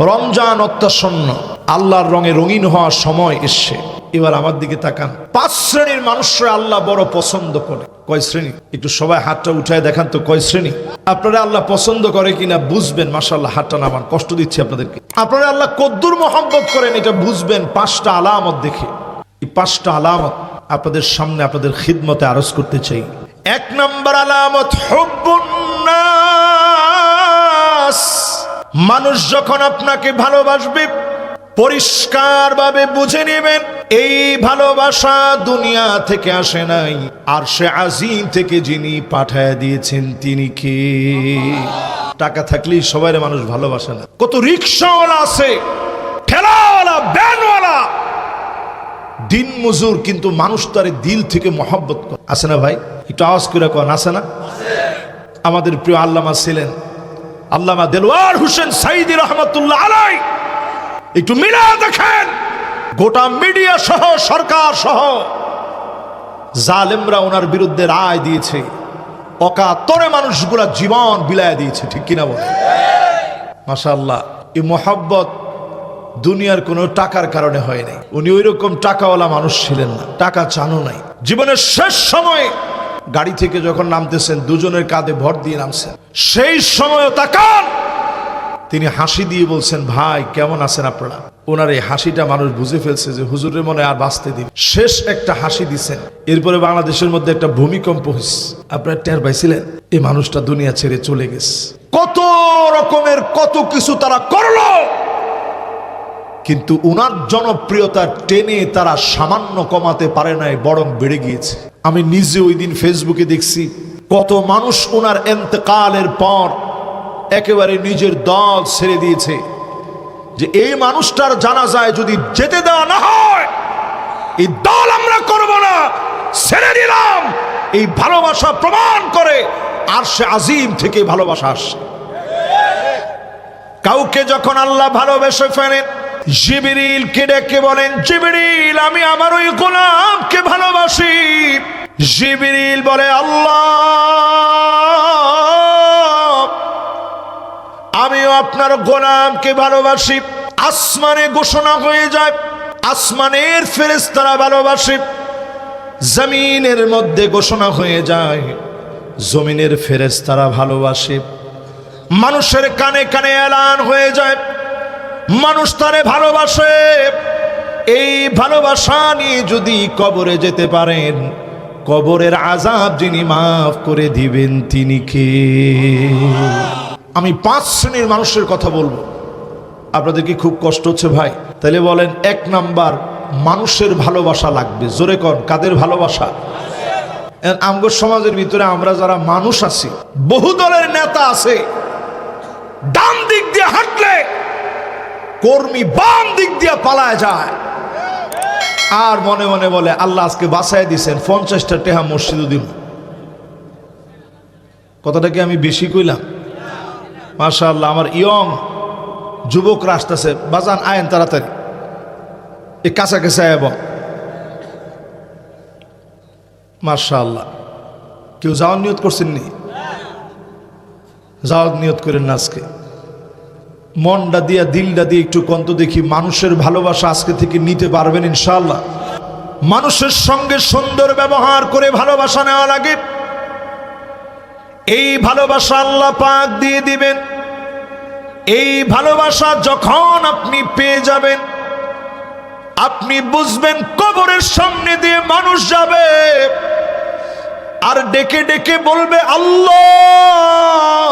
রমজান অত্যাসন্ন, আল্লাহর রঙে রঙিন হওয়ার সময় এসছে। এবার আমার দিকে তাকান, 5 শ্রেণীর মানুষরা আল্লাহ বড় পছন্দ করে। কয় শ্রেণী? একটু সবাই হাতটা উঠায় দেখান তো, কয় শ্রেণী আপনারা আল্লাহ পছন্দ করে কিনা বুঝবেন। মাশাআল্লাহ, হাতটা নামান, কষ্ট দিচ্ছি আপনাদেরকে। আপনারা আল্লাহ কদ্দুর মহব্বত করেন এটা বুঝবেন 5টা আলামত দেখে। এই 5টা আলামত আপনাদের সামনে আপনাদের খিদমতে আরজ করতে চাই। 1 নম্বর আলামত হুব্বুন নাস। মানুষ যখন আপনাকে ভালোবাসবে পরিষ্কার ভাবে বুঝে নেবেন এই ভালোবাসা দুনিয়া থেকে আসে নাই, আরশে আজিম থেকে যিনি পাঠায় দিয়েছেন তিনি কে? টাকা থাকলেই সবাই মানুষ ভালোবাসে না। কত রিকশাওয়ালা আছে, ঠেলাওয়ালা, ভ্যানওয়ালা, দিন মজুর, কিন্তু মানুষ তারে দিল থেকে মহব্বত করে। আছে না ভাই? একটু আওয়াজ করে কোন আছে না? আমাদের প্রিয় আল্লামা ছিলেন আল্লামা দেলোয়ার হোসেন সাইদি রহমাতুল্লাহ আলাই। একটু মিলা দেখেন, গোটা মিডিয়া সহ সরকার সহ জালেমরা ওনার বিরুদ্ধে রায় দিয়েছে, অকাতরে মানুষগুলা জীবন বিলায় দিয়েছে, ঠিক কিনা বলে? মাশাআল্লাহ, এই মহব্বত দুনিয়ার কোনো টাকার কারণে হয় নাই। উনি ওই রকম টাকাওয়ালা মানুষ ছিলেন না, টাকা চানো নাই। জীবনের শেষ সময়ে গাড়ি থেকে যখন নামতেছেন দুজনের কাঁধে ভর দিয়ে নামছেন, সেই সময়ও তাকান তিনি হাসি দিয়ে বলছেন, ভাই কেমন আছেন আপনারা? ওনার এই হাসিটা মানুষ বুঝে ফেলছে যে হুজুরের মনে আর বাঁচতে দিন। শেষ একটা হাসি দিছেন, এরপরে বাংলাদেশের মধ্যে একটা ভূমিকম্প হয়েছে। আপনারা টের পাইছিলেন এই মানুষটা দুনিয়া ছেড়ে চলে গেছে। কত রকমের কত কিছু তারা করলো, কিন্তু উনার জনপ্রিয়তা টেনে তারা সামান্য কমাতে পারে নাই, বরং বেড়ে গিয়েছে। আমি নিজে ওই দিন ফেসবুকে দেখছি কত মানুষ ওনার ইন্তেকালের পর একেবারে নিজের দল ছেড়ে দিয়েছে, যে এই মানুষটার জানাজায় যদি যেতে দেওয়া না হয় এই দল আমরা করব না, ছেড়ে দিলাম। এই ভালোবাসা প্রমাণ করে আরশে আজিম থেকে ভালোবাসা আসে। কাউকে যখন আল্লাহ ভালোবেসে ফেলেন, জিবরিলকে ডেকে বলেন, জিবরিল আমি আমার ওই গোলামকে ভালোবাসি। জিবরিল বলে, আল্লাহ আমিও আপনার গোলামকে ভালোবাসি। আসমানে ঘোষণা হয়ে যায়, আসমানের ফেরেশতারা ভালোবাসে। জমিনের মধ্যে ঘোষণা হয়ে যায়, জমিনের ফেরেশতারা ভালোবাসে। মানুষের কানে কানে এলান হয়ে যায়, মানুষ তারে ভালোবাসে। এই ভালোবাসা নিয়ে যদি কবরে যেতে পারেন, কবরের আযাব যিনি মাফ করে দিবেন তিনি কে? আমি 5 শ্রেণীর মানুষের কথা বলবো। আপনাদের কি খুব কষ্ট হচ্ছে ভাই? তাহলে বলেন, 1 নাম্বার মানুষের ভালোবাসা লাগবে। জোরে কর, কাদের ভালোবাসা? আমগো সমাজের ভিতরে আমরা যারা মানুষ আছি, বহু দলের নেতা আছে, ডান দিক দিয়ে হাঁটলে কর্মী বাম দিক দিয়ে পালায় যায়, আর মনে মনে বলে আল্লাহ আজকে বাঁচায় দিছেন, 50টা টেহা মসজিদও দিব। কথাটা কি আমি বেশি কইলাম? মাশাআল্লাহ, আমার ইয়ং যুবকরা আসতেছে, বাজান আয়েন তাড়াতাড়ি, এই কাছাকাছি এবং মাশাআল্লাহ। কেউ যাওয়ার নিয়ত করছেননি? যাওয়ার নিয়ত করেন না আজকে। মনটা দিয়া দিলটা দিয়ে একটু কন্ত দেখি, মানুষের ভালোবাসা আজকে থেকে নিতে পারবেন ইনশাআল্লাহ? মানুষের সঙ্গে সুন্দর ব্যবহার করে ভালোবাসা নেওয়া লাগে। এই ভালোবাসা আল্লাহ পাক দিয়ে দিবেন। এই ভালোবাসা যখন আপনি পেয়ে যাবেন, আপনি বুঝবেন কবরের সামনে দিয়ে মানুষ যাবে আর ডেকে ডেকে বলবে, আল্লাহ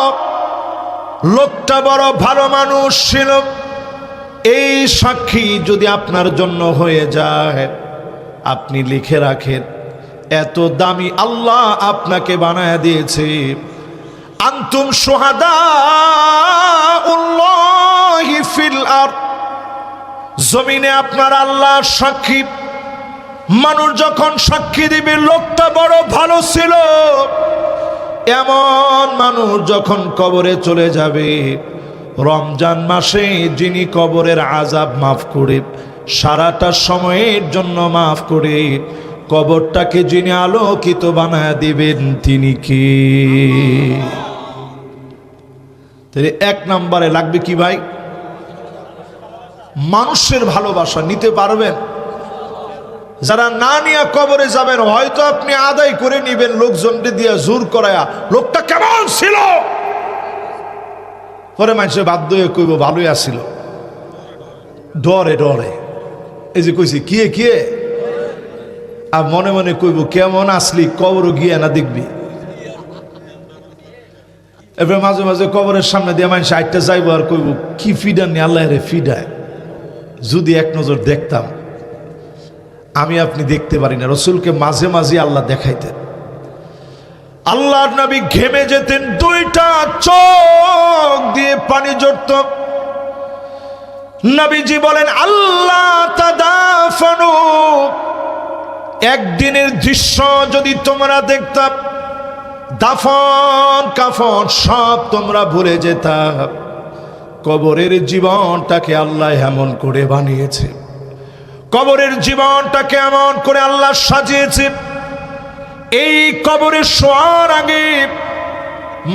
লোকটা বড় ভালো মানুষ ছিল। এই সাক্ষী যদি আপনার জন্য হয়ে যায়, আপনি লিখে রাখেন, এত দামি আল্লাহ আপনাকে বানায় দিয়েছে। আনতুম শুহাদাউল্লাহি ফিল আরদ, জমিনে আপনার আল্লাহ সাক্ষী। মানুষ যখন সাক্ষী দিবে লোকটা বড় ভালো ছিল, এমন মানুষ যখন কবরে চলে যাবে, রমজান মাসে যিনি কবরের আযাব মাফ করে, সারাটা সময়ের জন্য মাফ করে কবরটাকে যিনি আলোকিত বানায় দিবেন তিনি কে? তাহলে 1 নম্বরে লাগবে কি ভাই? মানুষের ভালোবাসা নিতে পারবেন? যারা না নিয়ে কবরে যাবেন, হয়তো আপনি আদায় করে নিবেন লোকজনকে দিয়ে জোর করায়া, লোকটা কেমন ছিল, পরে মানুষের বাধ্য হয়ে কইব ভালোই আসছিল, ডরে ডরে। এই যে কইছি কিয়ে কিয়ে, আর মনে মনে কইব কেমন আসলি, কবর গিয়ে না দেখবি। এবার মাঝে মাঝে কবরের সামনে দিয়ে মানুষ আটটা যাইবো আর কইব কি ফিডার নি, আল্লাহ রে ফিডায়, যদি এক নজর দেখতাম। আমি আপনি দেখতে পারি না, রসুলকে মাঝে মাঝে আল্লাহ দেখাইতেন। আল্লাহর নবী ঘেমে যেতেন, দুইটা চোখ দিয়ে পানি ঝরত। নবীজি বলেন আল্লাহ তাদাফানু, একদিনের দৃশ্য যদি তোমরা দেখতাম, দাফন কাফন সব তোমরা ভুলে যেতাম। কবরের জীবনটাকে আল্লাহ এমন করে বানিয়েছে, কবরের জীবনটাকে এমন করে আল্লাহ সাজিয়েছে। এই কবরে শোয়ার আগে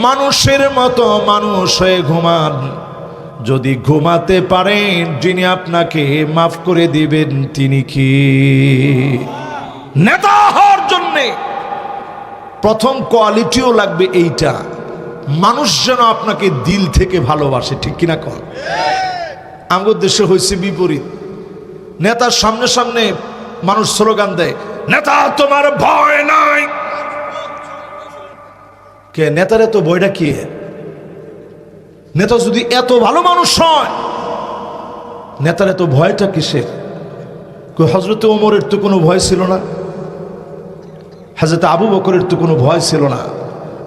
মানুষের মতো মানুষ হয়ে ঘুমান। যদি ঘুমাতে পারেন, যিনি আপনাকে মাফ করে দিবেন তিনি কি? নেতা হওয়ার জন্যে প্রথম কোয়ালিটিও লাগবে এইটা, মানুষ যেন আপনাকে দিল থেকে ভালোবাসে, ঠিক কিনা কর? আমাদের দেশে হয়েছে বিপরীত, নেতার সামনে সামনে মানুষ স্লোগান দেয়, নেতা তোমার ভয় নাই। কে নেতার এত ভয়টা কি? নেতা যদি এত ভালো মানুষ হয়, নেতার এত ভয়টা কিসের? হযরত ওমরের তো কোনো ভয় ছিল না, হযরত আবু বকরের তো কোনো ভয় ছিল না।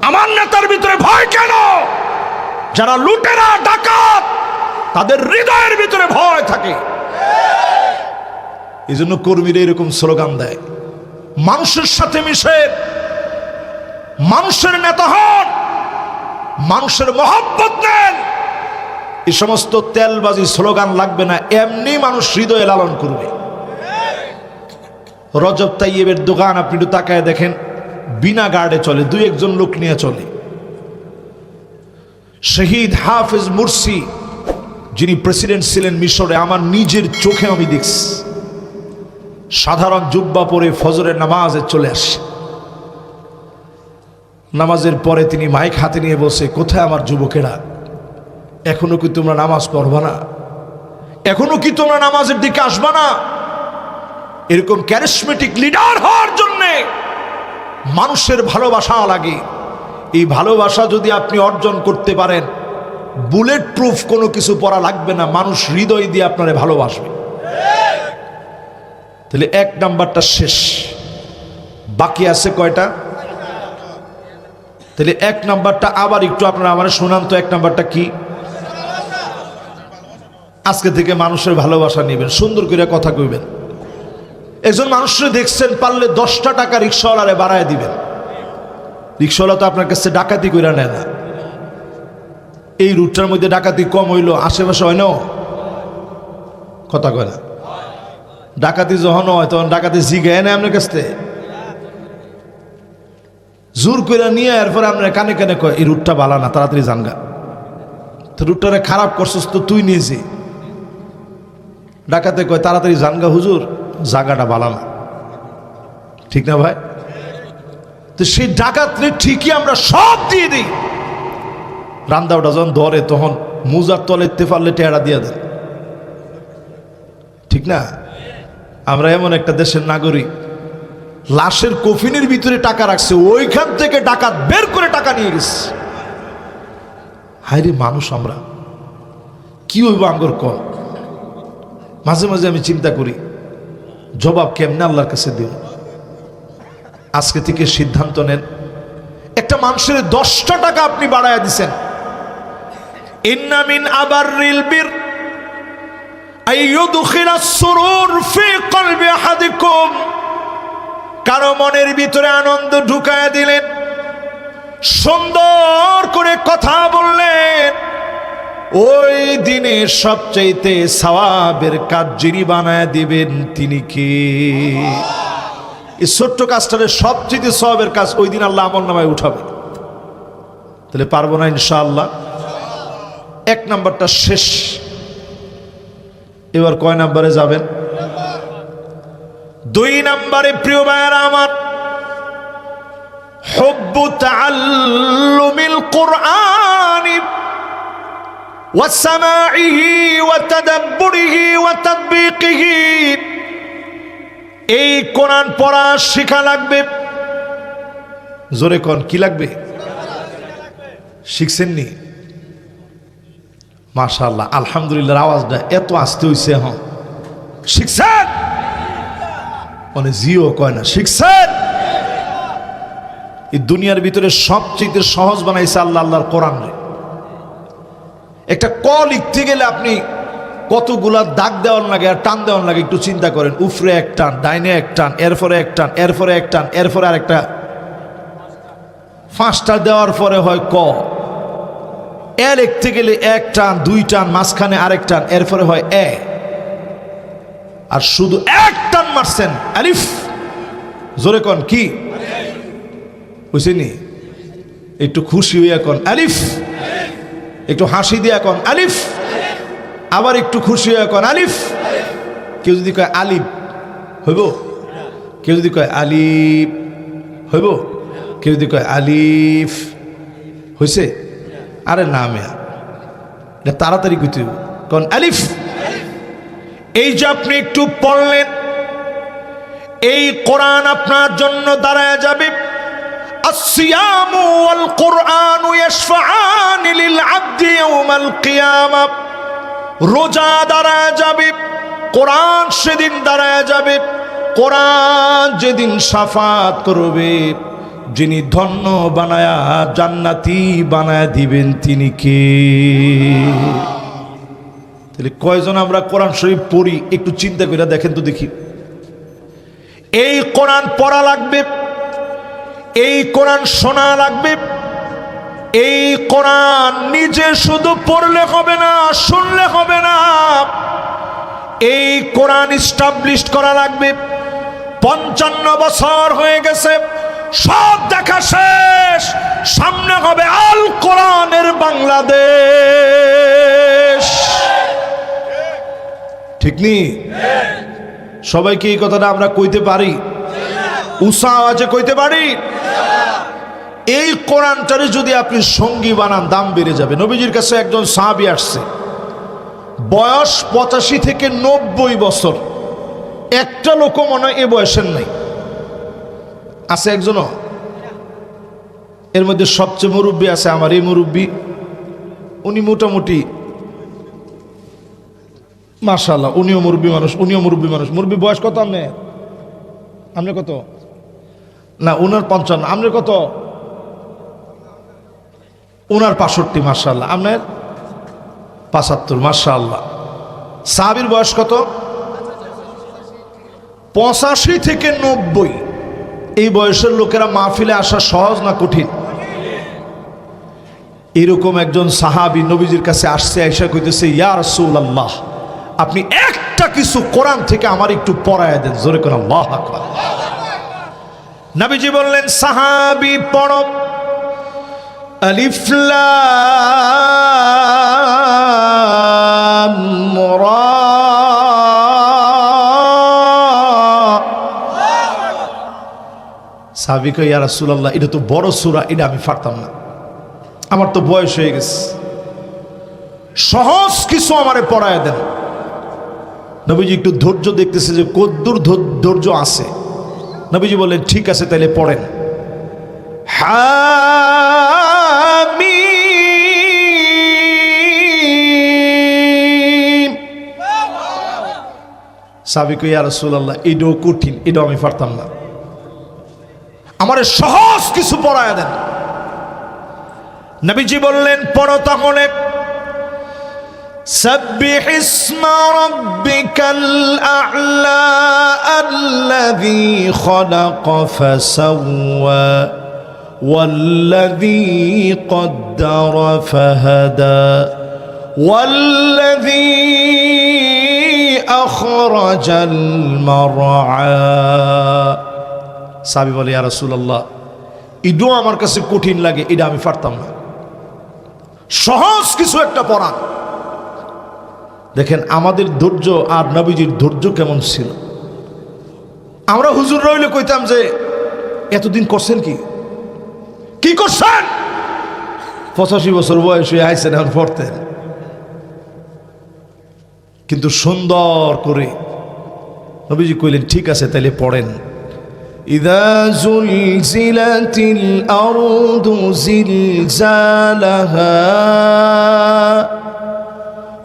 আমার নেতার ভিতরে ভয় কেন? যারা লুটেরা ডাকাত, তাদের হৃদয়ের ভিতরে ভয় থাকে। এই জন্য কর্মীরা এরকম স্লোগান দেয়, মানুষের সাথে মিশে মানুষের নেতা হন, মানুষের মহব্বত নেন। এই সমস্ত তেলবাজি স্লোগান লাগবে না, এমনি মানুষ হৃদয়ে লালন করবে। রজব তাইয়েবের দোকান আপনি একটু তাকায় দেখেন, বিনা গার্ডে চলে, দুই একজন লোক নিয়ে চলে। শহীদ হাফেজ মুরসি যিনি প্রেসিডেন্ট ছিলেন মিশরে, আমার নিজের চোখে আমি দেখছি, সাধারণ জুব্বা পরে ফজরের নামাজে চলে আসে। নামাজের পরে তিনি মাইক হাতে নিয়ে বসে, কোথায় আমার যুবকেরা, এখনো কি তোমরা নামাজ পড়বা না? এখনো কি তোমরা নামাজের দিকে আসবা না? এরকম ক্যারিসমেটিক লিডার হওয়ার জন্যে মানুষের ভালোবাসা লাগে। এই ভালোবাসা যদি আপনি অর্জন করতে পারেন, বুলেট প্রুফ কোনো কিছু পড়া লাগবে না, মানুষ হৃদয় দিয়ে আপনারে ভালোবাসবে। তাহলে এক নাম্বারটা শেষ, বাকি আছে কয়টা? তাহলে এক নাম্বারটা আবার একটু আপনারা আমার শোনান তো, এক নাম্বারটা কি? আজকে থেকে মানুষের ভালোবাসা নেবেন, সুন্দর করে কথা কইবেন। একজন মানুষকে দেখছেন, পারলে 10টা টাকা রিক্সাওয়ালারে বাড়ায় দিবেন। রিক্সাওয়ালা তো আপনার কাছে ডাকাতি কইরা নেয় না। এই রুটটার মধ্যে ডাকাতি কম হইল, আশেপাশে হয় না, কথা কয় না। ডাকাতি যখন হয় তখন ডাকাতি জিগায় না আপনার কাছে, জোর করে নিয়ে এরপর আপনার কানে কানে কয় এই রুটটা ভালো না, তাড়াতাড়ি জানগা। তো রুটটারে খারাপ করছিস তো তুই নিজে। ডাকাতে কয় তাড়াতাড়ি জানগা হুজুর, জায়গাটা ভালো না, ঠিক না ভাই? তো সেই ডাকাতরে ঠিকই আমরা সব দিয়ে দিই। রান্দাওটা যখন ধরে তখন মুজার তলে পারলে টেয়ারা দিয়ে দেন, ঠিক না? আমরা এমন একটা দেশের নাগরিক, লাশের কফিনের ভিতরে টাকা রাখছে, ওইখান থেকে ডাকাত বের করে টাকা নিয়ে গেছে। হায়রে মানুষ, আমরা কি হইব আঙ্গর কল? মাঝে মাঝে আমি চিন্তা করি, জবাব কেমনে আল্লাহর কাছে দেব? আজকে থেকে সিদ্ধান্ত নেন, একটা মানুষের 10টা টাকা আপনি বাড়ায়া দিছেন। ইন্না মিন আবাররিল বির আইয়ুদখিলাস সুরুর ফি কলবি আহাদিকুম, কারো মনের ভিতরে আনন্দ ঢুকায়া দিলেন, সুন্দর করে কথা বললেন, ওই দিনে সবচাইতে সওয়াবের কাজ যিনি বানায় দিবেন তিনি কি? এই ছোট্ট কাজটারে সবচেয়ে সওয়াবের কাজ ওই দিন আল্লাহ আমলনামায় উঠাবে। তাহলে পারবো না ইনশাআল্লাহ? এক নাম্বারটা শেষ, এবার কয় নাম্বারে যাবেন? 2 নাম্বারে প্রিয় ভাইরা আমার, হুব্বু তাআল্লুমিল কুরআনি ওয়া সামাইহি ওয়া তাদাব্বুরিহি ওয়া তাতবিকিহি। এই কোরআন পড়া শেখা লাগবে। জোরে কোন কি লাগবে? শিখছেন নি? মাশাআল্লাহ, আলহামদুলিল্লাহ, আওয়াজটা এত আস্তে হইছে। হ্যাঁ, শিখছেন? মানে জিও কয় না, শিখছেন? এই দুনিয়ার ভিতরে সবচেয়ে সহজ বানাইছে আল্লাহ আল্লাহর কোরআন রে। একটা ক লিখতে গেলে আপনি কতগুলা দাগ দেওয়ার লাগে আর টান দেওয়ার লাগে একটু চিন্তা করেন। উপরে এক টান, ডাইনে এক টান, এরপরে এক টান, এরপরে এক টান, এরপরে আরেকটা, 5টা দেওয়ার পরে হয় ক। এ লিখতে গেলে 1 টান, 2 টান, মাঝখানে আরেক টান, এরপরে হয় এ। আর শুধু 1 টান মারছেন, আলিফ। জোরে কোন কি বুঝছেনি? একটু খুশি হইয়া কোন আলিফ, একটু হাসি দিয়া কোন আলিফ, আবার একটু খুশি হইয়া কোন আলিফ। কেউ যদি কয় আলিফ হইব, কেউ যদি কয় আলিফ হইব, কেউ যদি কয় আলিফ হইছে, আরে না মেয়া, এটা তাড়াতাড়ি কইতে হইব, কোন আলিফ। এই যে আপনি একটু পড়লেন, এই কোরআন আপনার জন্য দাঁড়ায় যাবে। আসসিয়ামু ওয়াল কুরআনু ইয়াশফাআনি লিল আবদি ইয়াওমাল কিয়ামাহ। রোজা দাঁড়ায় যাবে, কোরআন সেদিন দাঁড়ায় যাবে। কোরআন যেদিন শাফাত করবে, যিনি ধন্য বানায়া জান্নাতি বানায় দিবেন তিনি কে? তাহলে কয়জন আমরা কোরআন শরীফ পড়ি একটু চিন্তা করে দেখেন তো দেখি। এই কোরআন পড়া লাগবে, এই কোরআন শোনা লাগবে। এই কোরআন নিজে শুধু পড়লে হবে না, শুনলে হবে না, এই কোরআন ইস্টাবলিশ করা লাগবে। 55 বছর হয়ে গেছে, সব দেখা শেষ, সামনে হবে আল কোরআনের বাংলাদেশ। ঠিক নি? সবাইকে এই কথাটা আমরা কইতে পারি? উষা আওয়াজে কইতে পারি? এই কোরআনটারে যদি আপনি সঙ্গী বানান, দাম বেড়ে যাবে। নবীজির কাছে একজন সাহাবী আসছে, বয়স 85 থেকে 90 বছর। একটা লোক মনে হয় এ বয়সের নাই, আছে একজনও? এর মধ্যে সবচেয়ে মুরব্বী আছে আমার এই মুরব্বী, উনি মোটামুটি মাশাআল্লাহ, উনিও মুরব্বী মানুষ, উনিও মুরব্বী মানুষ। মুরব্বী বয়স কত আপনার? আপনার কত? না, উনার 55। আপনার কত? উনার 65। মাশাআল্লাহ। আপনার 75। মাশাআল্লাহ। সাহাবীর বয়স কত? 85 থেকে 90। এই বয়সের লোকেরা মাহফিলে আসা সহজ না কঠিন? এরকম একজন সাহাবী নবীজির কাছে আসছে, আয়েশা কইতেছে, ইয়া রাসূলুল্লাহ, আপনি একটা কিছু কোরআন থেকে আমার একটু পড়ায় দেন। জোরে করে আল্লাহু আকবার। নবীজি বললেন, সাহাবী পড়ো, আলিফ লাম রা। সাহাবী কয়, ইয়া রাসূলুল্লাহ, এটা তো বড় সূরা, এটা আমি পারতাম না, আমার তো বয়স হয়ে গেছে, সহজ কিছু আমারে পড়ায় দেন। নবীজি একটু ধৈর্য দেখতেছে যে কদ্দুর ধৈর্য আছে। নবীজি বললেন, ঠিক আছে তাহলে পড়েন। হামিম। সাহাবী কয়, ইয়া রাসূলুল্লাহ, এটাও কঠিন, এটাও আমি পারতাম না, আমারে সহজ কিছু পড়ায় দেন। নবীজি বললেন, পড়ো তাহলে। سبح اسم ربك الأعلى الذي خلق فسوى والذي قدر فهدى والذي أخرج المرعى। সাহাবী বলে, ইয়া রাসূলুল্লাহ, ইডো আমার কাছে কঠিন লাগে, এটা আমি পারতাম না, সহজ কিছু একটা পড়ান। দেখেন আমাদের ধৈর্য আর নবীজির ধৈর্য কেমন ছিল। আমরা হুজুর রইলে কইতাম যে এতদিন করছেন কি করছেন, 85 বছর বয়সে আইসেন এখন পড়তেন। কিন্তু সুন্দর করে নবীজি কইলেন ঠিক আছে তাইলে পড়েন। ইযা জুলজিলাতিল আরদু জিলজালাহা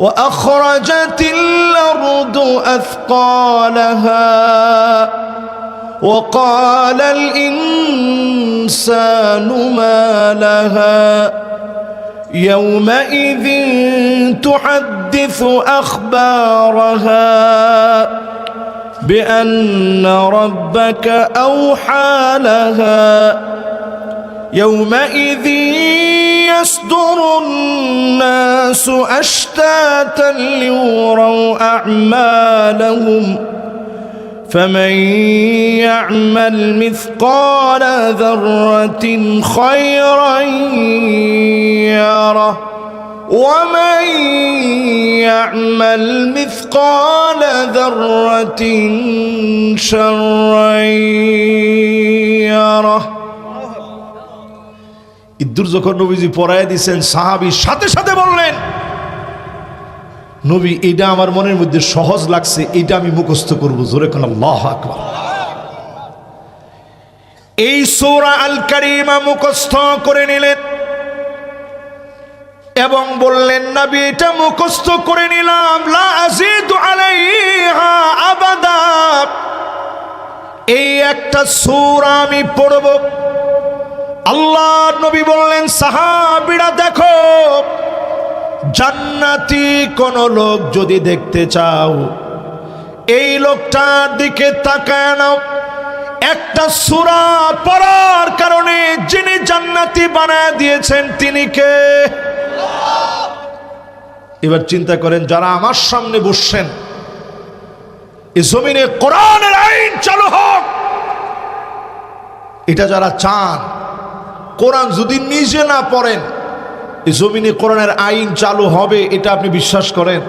ওয়া আখরাজাতিল আরদু আথকালাহা ওয়া ক্বালাল ইনসানু মা লাহা يومئذ تحدث أخبارها بأن ربك أوحى لها يومئذ يصدر الناس أشتاتا ليروا أعمالهم فمن يعمل مثقال ذرة خيرا يره ومن يعمل مثقال ذرة شرا يره। ইদ্দুর যখন নবীজি পড়ায় দিয়েছেন, সাহাবী সাথে সাথে বললেন নবী এটা আমার মনের মধ্যে সহজ লাগছে, এটা আমি মুখস্থ করব। জোরে কোন আল্লাহু আকবার। এই সূরা আল কারীমা মুখস্থ করে নিলেন এবং বললেন নবী এটা মুখস্থ করে নিলাম, লা আযীদু আলাইহা আবাদা, এই একটা সূরা আমি পড়ব। আল্লাহর নবী বললেন সাহাবীরা দেখো, জান্নাতি কোন লোক যদি দেখতে চাও এই লোকটার দিকে তাকায় নাও। একটা সূরা পড়ার কারণে যিনি জান্নাতি বানায় দিয়েছেন তিনি কে? এবার চিন্তা করেন, যারা আমার সামনে বসছেন, এই জমিনে কোরআনের আইন চালু হোক, এটা যারা চান, কোরআন যদি নিজে না পড়েন এই জমিনে কোরআনের আইন চালু হবে, এটা আপনি বিশ্বাস করেন?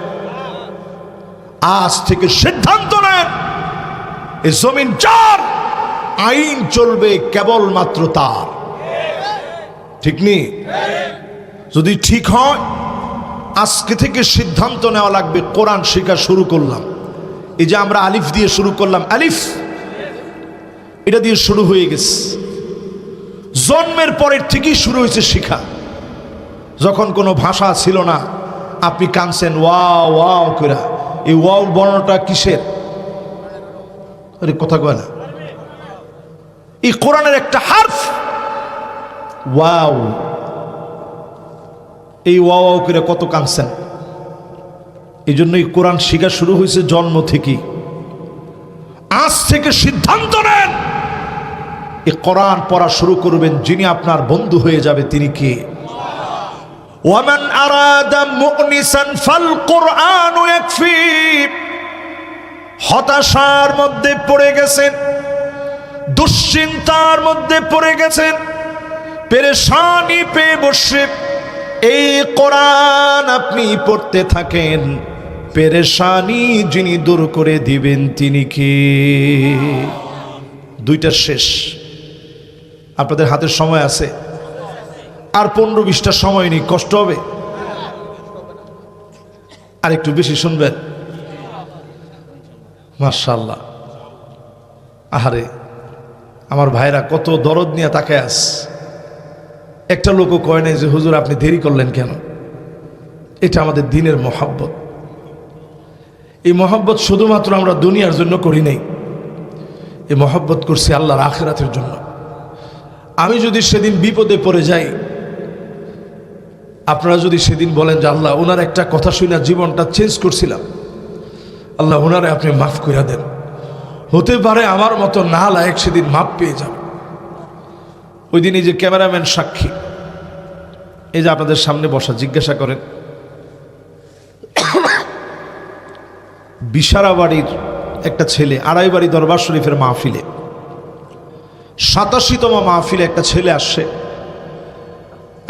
আজ থেকে সিদ্ধান্ত নেন, এই জমিন যার, আইন চলবে কেবলমাত্র তার। ঠিক নেই? যদি ঠিক হয় আজকে থেকে সিদ্ধান্ত নেওয়া লাগবে, কোরআন শেখা শুরু করলাম। এই যে আমরা আলিফ দিয়ে শুরু করলাম, আলিফ এটা দিয়ে শুরু হয়ে গেছে, জন্মের পরের থেকেই শুরু হয়েছে শিখা। যখন কোনো ভাষা ছিল না আপনি কানছেন ওয়াও ওয়াও করে, এই ওয়াও বর্ণটা কিসের? আরে কথা কয় না, এই কোরআনের একটা হারফ ওয়াও। এই ওয়াও ওয়াও করে কত কানছেন। এই জন্যই কোরআন শিখা শুরু হয়েছে জন্ম থেকেই। আজ থেকে সিদ্ধান্ত নেন এই কোরআন পড়া শুরু করবেন, যিনি আপনার বন্ধু হয়ে যাবে তিনি কে? ওয়ামান আরাদা মুকনিসান ফাল কুরআনু ইয়াকফি। হতাশার মধ্যে পড়ে গেছেন, দুশ্চিন্তার মধ্যে পড়ে গেছেন, পেরেশানি পেয়ে বসে এই কোরআন আপনি পড়তে থাকেন, পেরেশানি যিনি দূর করে দিবেন তিনি কে? দুইটা শেষ। আপনাদের হাতের সময় আছে, আর 15-20টা সময় নেই, কষ্ট হবে। আর একটু বেশি শুনবেন, মাশাআল্লাহ। আহারে আমার ভাইরা কত দরদ নিয়ে তাকায় আস। একটা লোকও কয় নাই যে হুজুর আপনি দেরি করলেন কেন। এটা আমাদের দিনের মহব্বত। এই মহব্বত শুধুমাত্র আমরা দুনিয়ার জন্য করি নাই, এই মহব্বত করছি আল্লাহর আখিরাতের জন্য। আমি যদি সেদিন বিপদে পড়ে যাই, আপনারা যদি সেদিন বলেন যে আল্লাহ ওনার একটা কথা শুনে জীবনটা চেঞ্জ করছিলাম, আল্লাহ ওনারে আপনি মাফ করে দেন, হতে পারে আমার মতো না লায়েক সেদিন মাফ পেয়ে যাবে। ওই দিন এই যে ক্যামেরাম্যান সাক্ষী, এই যে আপনাদের সামনে বসা, জিজ্ঞাসা করেন বিশারা বাড়ির একটা ছেলে, আড়াই বাড়ি দরবার শরীফের মাহফিলে 87তম মাহফিলে একটা ছেলে আসছে,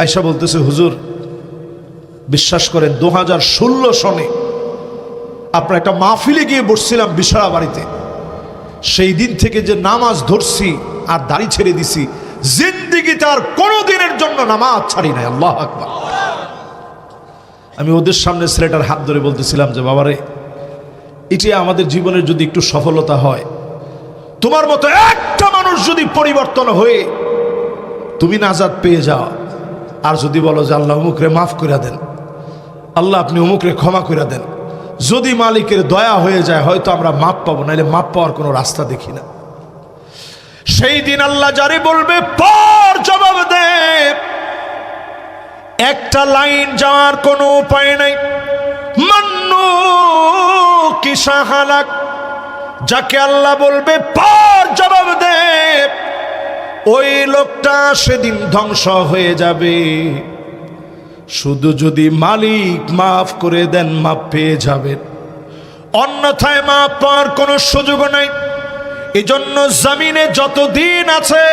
আয়সা বলতেছে হুজুর বিশ্বাস করেন 2016 সনে আপনার একটা মাহফিলে গিয়ে বসছিলাম বিশালা বাড়িতে, সেই দিন থেকে যে নামাজ ধরছি আর দাড়ি ছেড়ে দিছি, জিন্দিগিতে আর কোনো দিনের জন্য নামাজ ছাড়ি নাই। আল্লাহু আকবার। আমি ওদের সামনে ছেলেটার হাত ধরে বলতেছিলাম যে বাবারে, এটি আমাদের জীবনের যদি একটু সফলতা হয়, তোমার মতো একটা মানুষ যদি পরিবর্তন হয়ে তুমি নাজাত পেয়ে যাও, আর যদি বলো যে আল্লাহ অমুকরে মাফ করে দেন, আল্লাহ আপনি অমুকরে ক্ষমা করে দেন, যদি মালিকের দয়া হয়ে যায় হয়তো আমরা মাপ পাবো, নাহলে মাপ পাওয়ার কোনো রাস্তা দেখি না। সেই দিন আল্লাহ যারে বলবে পর জবাব দে, একটা লাইন যাওয়ার কোনো উপায় নাই। মান্নু কি সাহালাক, যাকে আল্লাহ বলবে পর জবাব দে, ওই লোকটা সেদিন ধ্বংস হয়ে যাবে। শুধু যদি মালিক মাফ করে দেন মাফ পেয়ে যাবেন, অন্যথায় মাফ পাওয়ার কোনো সুযোগ নাই। এজন্য জমিনে যতদিন আছে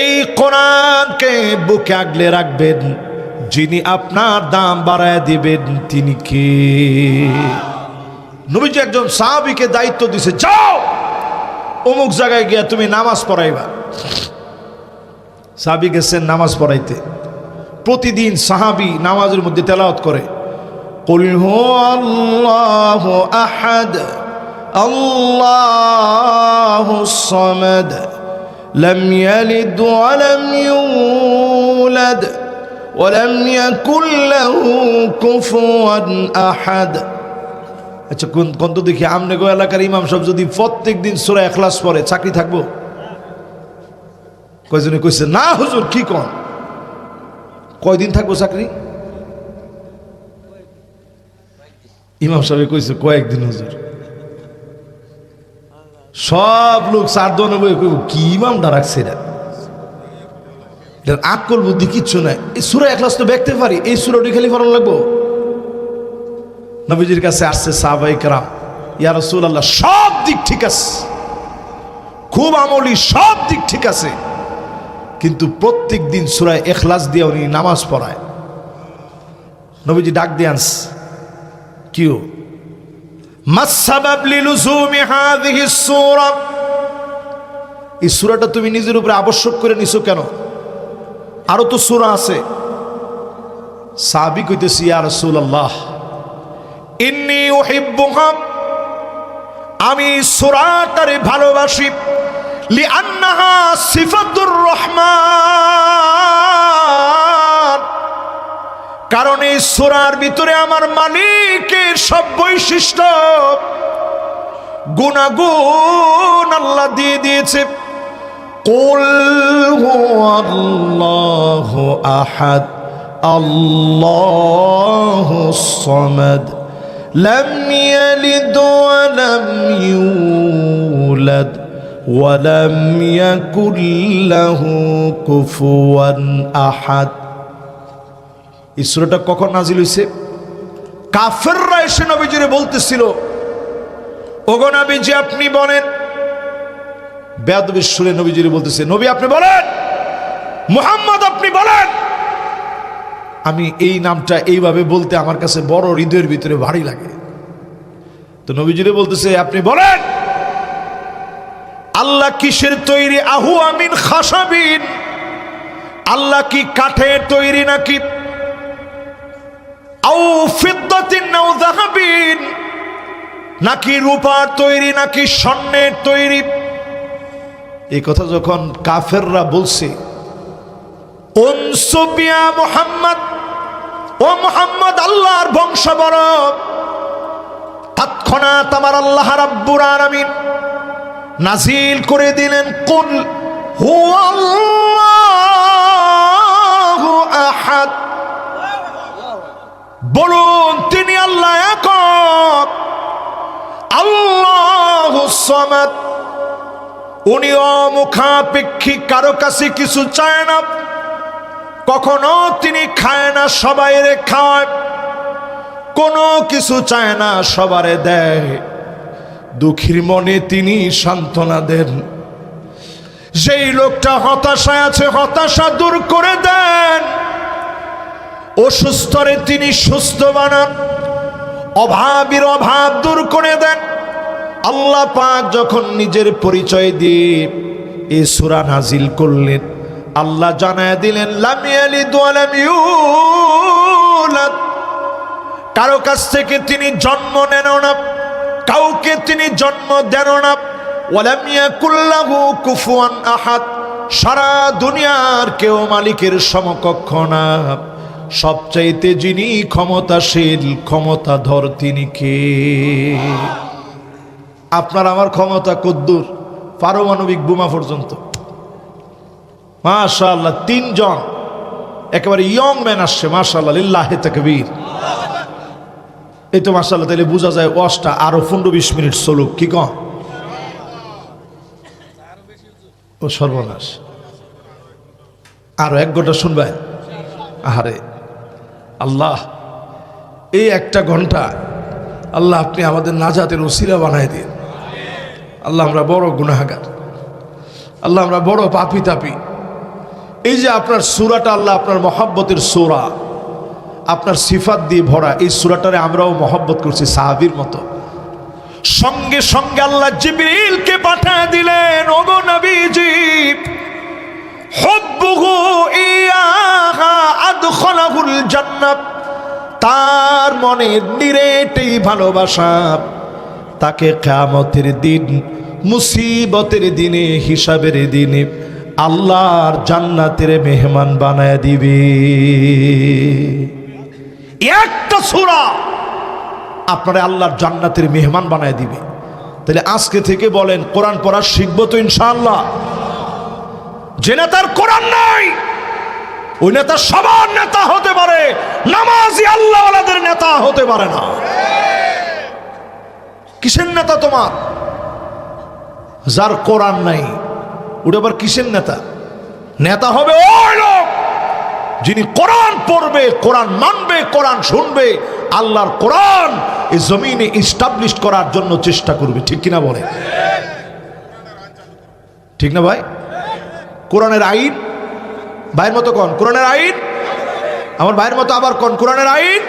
এই কোরআনকে বুকে আগলে রাখবেন। যিনি আপনার দাম বাড়ায় দিবেন তিনি কে? নবীজি একজন সাহাবীকে দায়িত্ব দিছে, যাও অমুক জায়গায় গিয়া তুমি নামাজ পড়াইবা। সাহাবী গেছেন নামাজ পড়াইতে। প্রতিদিন সাহাবী নামাজের মধ্যে তেলাওয়াত করে, কুল হুয়াল্লাহু আহাদ আল্লাহুস সামাদ লাম ইয়ালিদ ওয়া লাম ইউলাদ ওয়া লাম ইয়াকুল লাহু কুফুয়ান আহাদ। আচ্ছা কোন তো দেখি আমনে গো এলাকার ইমাম সাহেব যদি প্রত্যেক দিন সূরা ইখলাস পড়ে চাকরি থাকবো? কয়জনে কইছে না হুজুর কি কোন, কয়দিন থাকবো চাকরি? ইমাম সাহেব কইছে কয়েকদিন হুজুর। সব লোক 4-9 কইব কি ইমাম ডাকছে না, আকল বুদ্ধি কিচ্ছু নাই। এই সূরা ইখলাস তো দেখতে পারি, এই সূরাটি খালি পড়া লাগবো? নবীজির কাছে আসছে সাহাবায়ে কেরাম, ইয়া রাসূলুল্লাহ সব দিক ঠিক আছে, খুব আমলি, সব দিক ঠিক আছে, কিন্তু প্রত্যেক দিন সূরা ইখলাস দিয়ে উনি নামাজ পড়ায়। নবীজি ডাক দিয়ে আনস, কিউ মাসসাবাব লিলুজুমি হাযিহি সূরা, এই সূরাটা তুমি নিজের উপরে আবশ্যক করে নিছো কেন? আরো তো সূরা আছে। সাহাবী কইতেছে, ইয়া রাসূলুল্লাহ ইন্নী উহিব্বুহা, আমি সূরাটারে ভালোবাসি, লিআন্নাহা সিফাতুর রহমান, কারণ এই সূরার ভিতরে আমার মালিকের সব বৈশিষ্ট্য গুণাগুণ আল্লাহ দিয়ে দিয়েছে। কুল হুয়াল্লাহু আহাদ আল্লাহুস সামাদ লাম ইয়ালিদ ওয়া লাম ইউলাদ ওয়া লাম ইয়াকুল লাহু কুফুয়ান আহাদ। এই সূরাটা কখন নাজিল হইছে? কাফেররা এসে নবীজিরে বলতেছিল, ওগো নবীজি আপনি বলেন, বেয়াদবির সুরে নবীজিরে বলতেছে, নবী আপনি বলেন, মুহাম্মদ আপনি বলেন। আমি এই নামটা এইভাবে বলতে আমার কাছে বড় হৃদয়ের ভিতরে ভারী লাগে। তো নবীজিরে বলতেছে আপনি বলেন, আল্লাহ কিসের তৈরি? আহু আমিন খাসাবিন, আল্লাহ কি কাঠের তৈরি নাকি? আও ফিদ্দাতিন নাও যাহাবিন, নাকি রূপার তৈরি নাকি স্বর্ণের তৈরি? এই কথা যখন কাফেররা বলছে, উনসুবিয়া মুহাম্মদ, ও মুহাম্মদ আল্লাহর বংশধর, তৎক্ষণাৎ আমার আল্লাহ রাব্বুল আলামিন নাজিল করে দিলেন, কুল হুয়াল্লাহু আহাদ, বলুন তিনি আল্লাহ একক, আল্লাহুস সামাদ, উনি অমুখাপেক্ষী, কারো কাছে কিছু চায় না, কখনো তিনি খায় না সবাইরে খায়, কোনো কিছু চায় না সবারে দেয়, দুঃখীর মনে তিনি সান্ত্বনা দেন। যেই লোকটা হতাশায় আছে হতাশা দূর করে দেন, অসুস্থরে তিনি সুস্থ বানান, অভাবীর অভাব দূর করে দেন। আল্লাহ পাক যখন নিজের পরিচয় দিয়ে এই সূরা নাজিল করলেন, আল্লাহ জানায় দিলেন লাম ইয়ালিদ ওয়া লাম ইউলাদ, কারো কাছ থেকে তিনি জন্ম নেন না, কাউকে তিনি জন্ম দেন না। ওয়ালাম ইয়াকুল লাহু কুফুয়ান আহাদ, সারা দুনিয়ার কেউ মালিকের সমকক্ষ না। সবচাইতে যিনি ক্ষমতাশীল, ক্ষমতাধর তিনি কে? আপনার আমার ক্ষমতা কদ্দুর? পারমাণবিক বোমা পর্যন্ত। মাশাআল্লাহ, 3 জন একেবারে ইয়ং ম্যান আসছে, মাশাআল্লাহ, লিল্লাহি তাকবীর। এই তো মাশাআল্লাহ, তাহলে বোঝা যায় ওয়াজটা আরো 15-20 মিনিট চলুক, কি কন? ও সর্বনাশ, আরো 1 ঘন্টা শুনবেন? আহারে আল্লাহ, এই 1টা ঘন্টা আল্লাহ আপনি আমাদের নাজাতের ওসিলা বানায় দিন। আল্লাহ, আমরা বড় গুনাহগার, আল্লাহ আমরা বড় পাপী তাপী। এই যে আপনার সূরাটা, আল্লাহ আপনার মহব্বতের সূরা, আপনার সিফাত দিয়ে ভরা এই সূরাটারে আমরাও মহব্বত করছি সাহাবীর মতো। সঙ্গে সঙ্গে আল্লাহ জিবরিলকে পাঠিয়ে দিলেন, ওগো নবীজি, হুব্বুহু ইয়াহা আদখালাহুল জান্নাত, তার মনের নিরেটেই ভালোবাসা তাকে কিয়ামতের দিন, মুসিবতের দিনে, হিসাবের দিনে আল্লাহর জান্নাতের মেহমান বানায় দিবে। একটা সূরা আপনারা আল্লাহর জান্নাতের মেহমান বানায় দিবে। তাহলে আজকে থেকে বলেন, কোরআন পড়া শিখবো তো ইনশাআল্লাহ? যে নেতার কোরআন নাই ওই নেতা সবার নেতা হতে পারে, নামাজি আল্লাহওয়ালাদের নেতা হতে পারে না। কিসের নেতা তোমার? যার কোরআন নাই ওটা আবার কিসের নেতা? নেতা হবে ওই লোক যিনি কোরআন পড়বে, কোরআন মানবে, কোরআন শুনবে, আল্লাহর কোরআন এই জমিনে এস্টাবলিশ করার জন্য চেষ্টা করবে। ঠিক কিনা বলে? ঠিক না ভাই? কোরআনের আইন, ভাইয়ের মতো কোন কোরআনের আইন, আমার ভাইয়ের মতো আবার কোন কোরআনের আইন।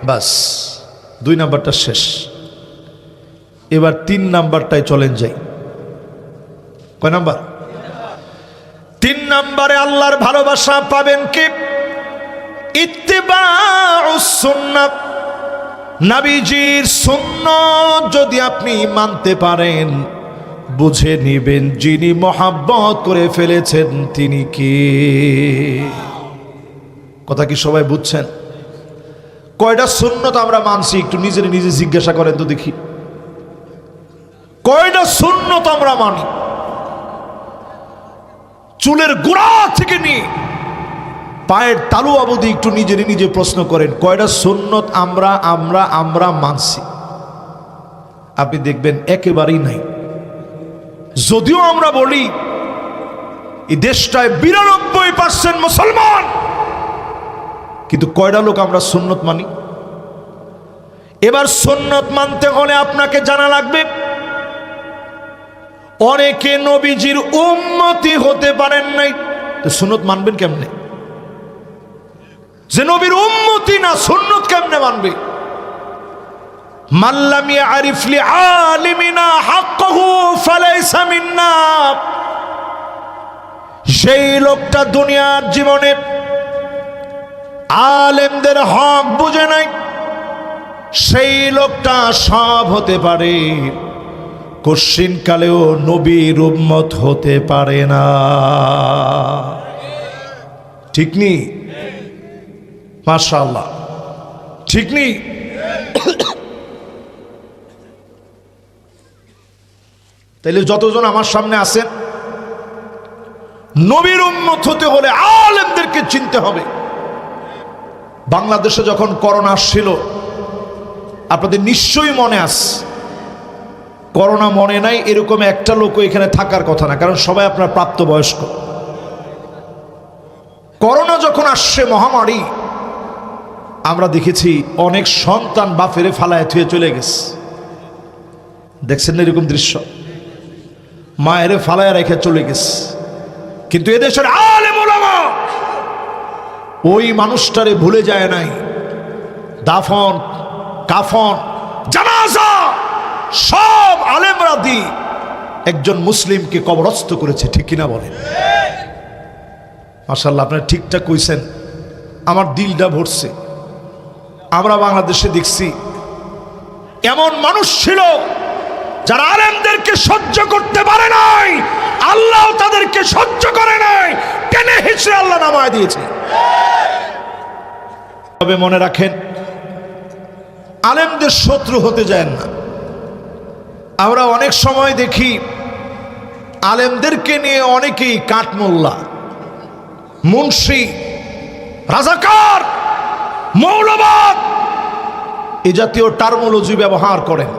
বাস 2 নাম্বারটা শেষ, এবার 3 নাম্বারটায় চলেন যাই। কয় নাম্বার? 3 নাম্বারে আল্লাহর ভালোবাসা পাবেন কি? ইত্তিবাউস সুন্নাহ, নবীজির সুন্নাত যদি আপনি মানতে পারেন, বুঝে নিবেন যিনি মহাব্বত করে ফেলেছেন তিনি কে। কথা কি সবাই বুঝছেন? কয়টা সুন্নত আমরা মানছি একটু নিজের নিজে জিজ্ঞাসা করেন তো দেখি। কয়টা সুন্নত আমরা মানি? চুলের গোড়া থেকে নিয়ে পায়ের তালু অবধি একটু নিজের নিজে প্রশ্ন করেন, কয়টা সুন্নত আমরা আমরা আমরা মানছি? আপনি দেখবেন একেবারেই নাই। যদিও আমরা বলি এই দেশটায় 92% মুসলমান, কিন্তু কয়টা লোক আমরা সুন্নত মানি? এবার সুন্নত মানতে হলে আপনাকে জানা লাগবে, অনেকে নবীজির উম্মতি হতে পারেন নাই, তো সুন্নত মানবেন কেমনে? যে নবীর উম্মতি না, সুন্নত কেমনে মানবে? মাল্লাম ইয়ারিফ লিআলিমিনা হাক্কাহু ফালাইসা মিন্না, সেই লোকটা দুনিয়ার জীবনে আলেমদের হক বুঝে নাই, সেই লোকটা সব হতে পারে, কশিন কালেও নবীর উম্মত হতে পারে না। ঠিক নি? মাশাআল্লাহ, ঠিক নি? তাইলে যতজন আমার সামনে আছেন, নবীর উম্মত হতে হলে আলেমদেরকে চিনতে হবে। বাংলাদেশে যখন করোনা আসছিল, আপনাদের নিশ্চয়ই মনে আছে, করোনা মনে নাই এরকম একটা লোকও এখানে থাকার কথা না, কারণ সবাই আপনার প্রাপ্তবয়স্ক। করোনা যখন আসছে মহামারী, আমরা দেখেছি অনেক সন্তান বাপেরে ফালায় থুয়ে চলে গেছে। দেখছেন না এরকম দৃশ্য? মায়েরে ফালায় রেখে চলে গেছে। কিন্তু এদেশের আলেম ওলামা ওই মানুষটারে ভুলে যায় নাই, দাফন, কাফন, জানাজা সব আলেমরা দিয়ে একজন মুসলিমকে কবরস্থ করেছে, ঠিক কিনা বলেন? মাশাআল্লাহ, আপনারা ঠিকঠাক কইছেন, আমার দিলটা ভরছে। আমরা বাংলাদেশে দেখছি এমন মানুষ ছিল যারা আলেমদেরকে সহ্য করতে পারে নাই, আল্লাহ তাদেরকে সহ্য করে নাই, টেনে হিচড়ে আল্লাহ নামায় দিয়েছে। তবে মনে রাখেন, আলেমদের শত্রু হতে যায় না। আমরা অনেক সময় দেখি আলেমদেরকে নিয়ে অনেকেই কাঠমোল্লা, মুন্সি, রাজাকার, মৌলবাদ এ জাতীয় টার্মোলজি ব্যবহার করেন।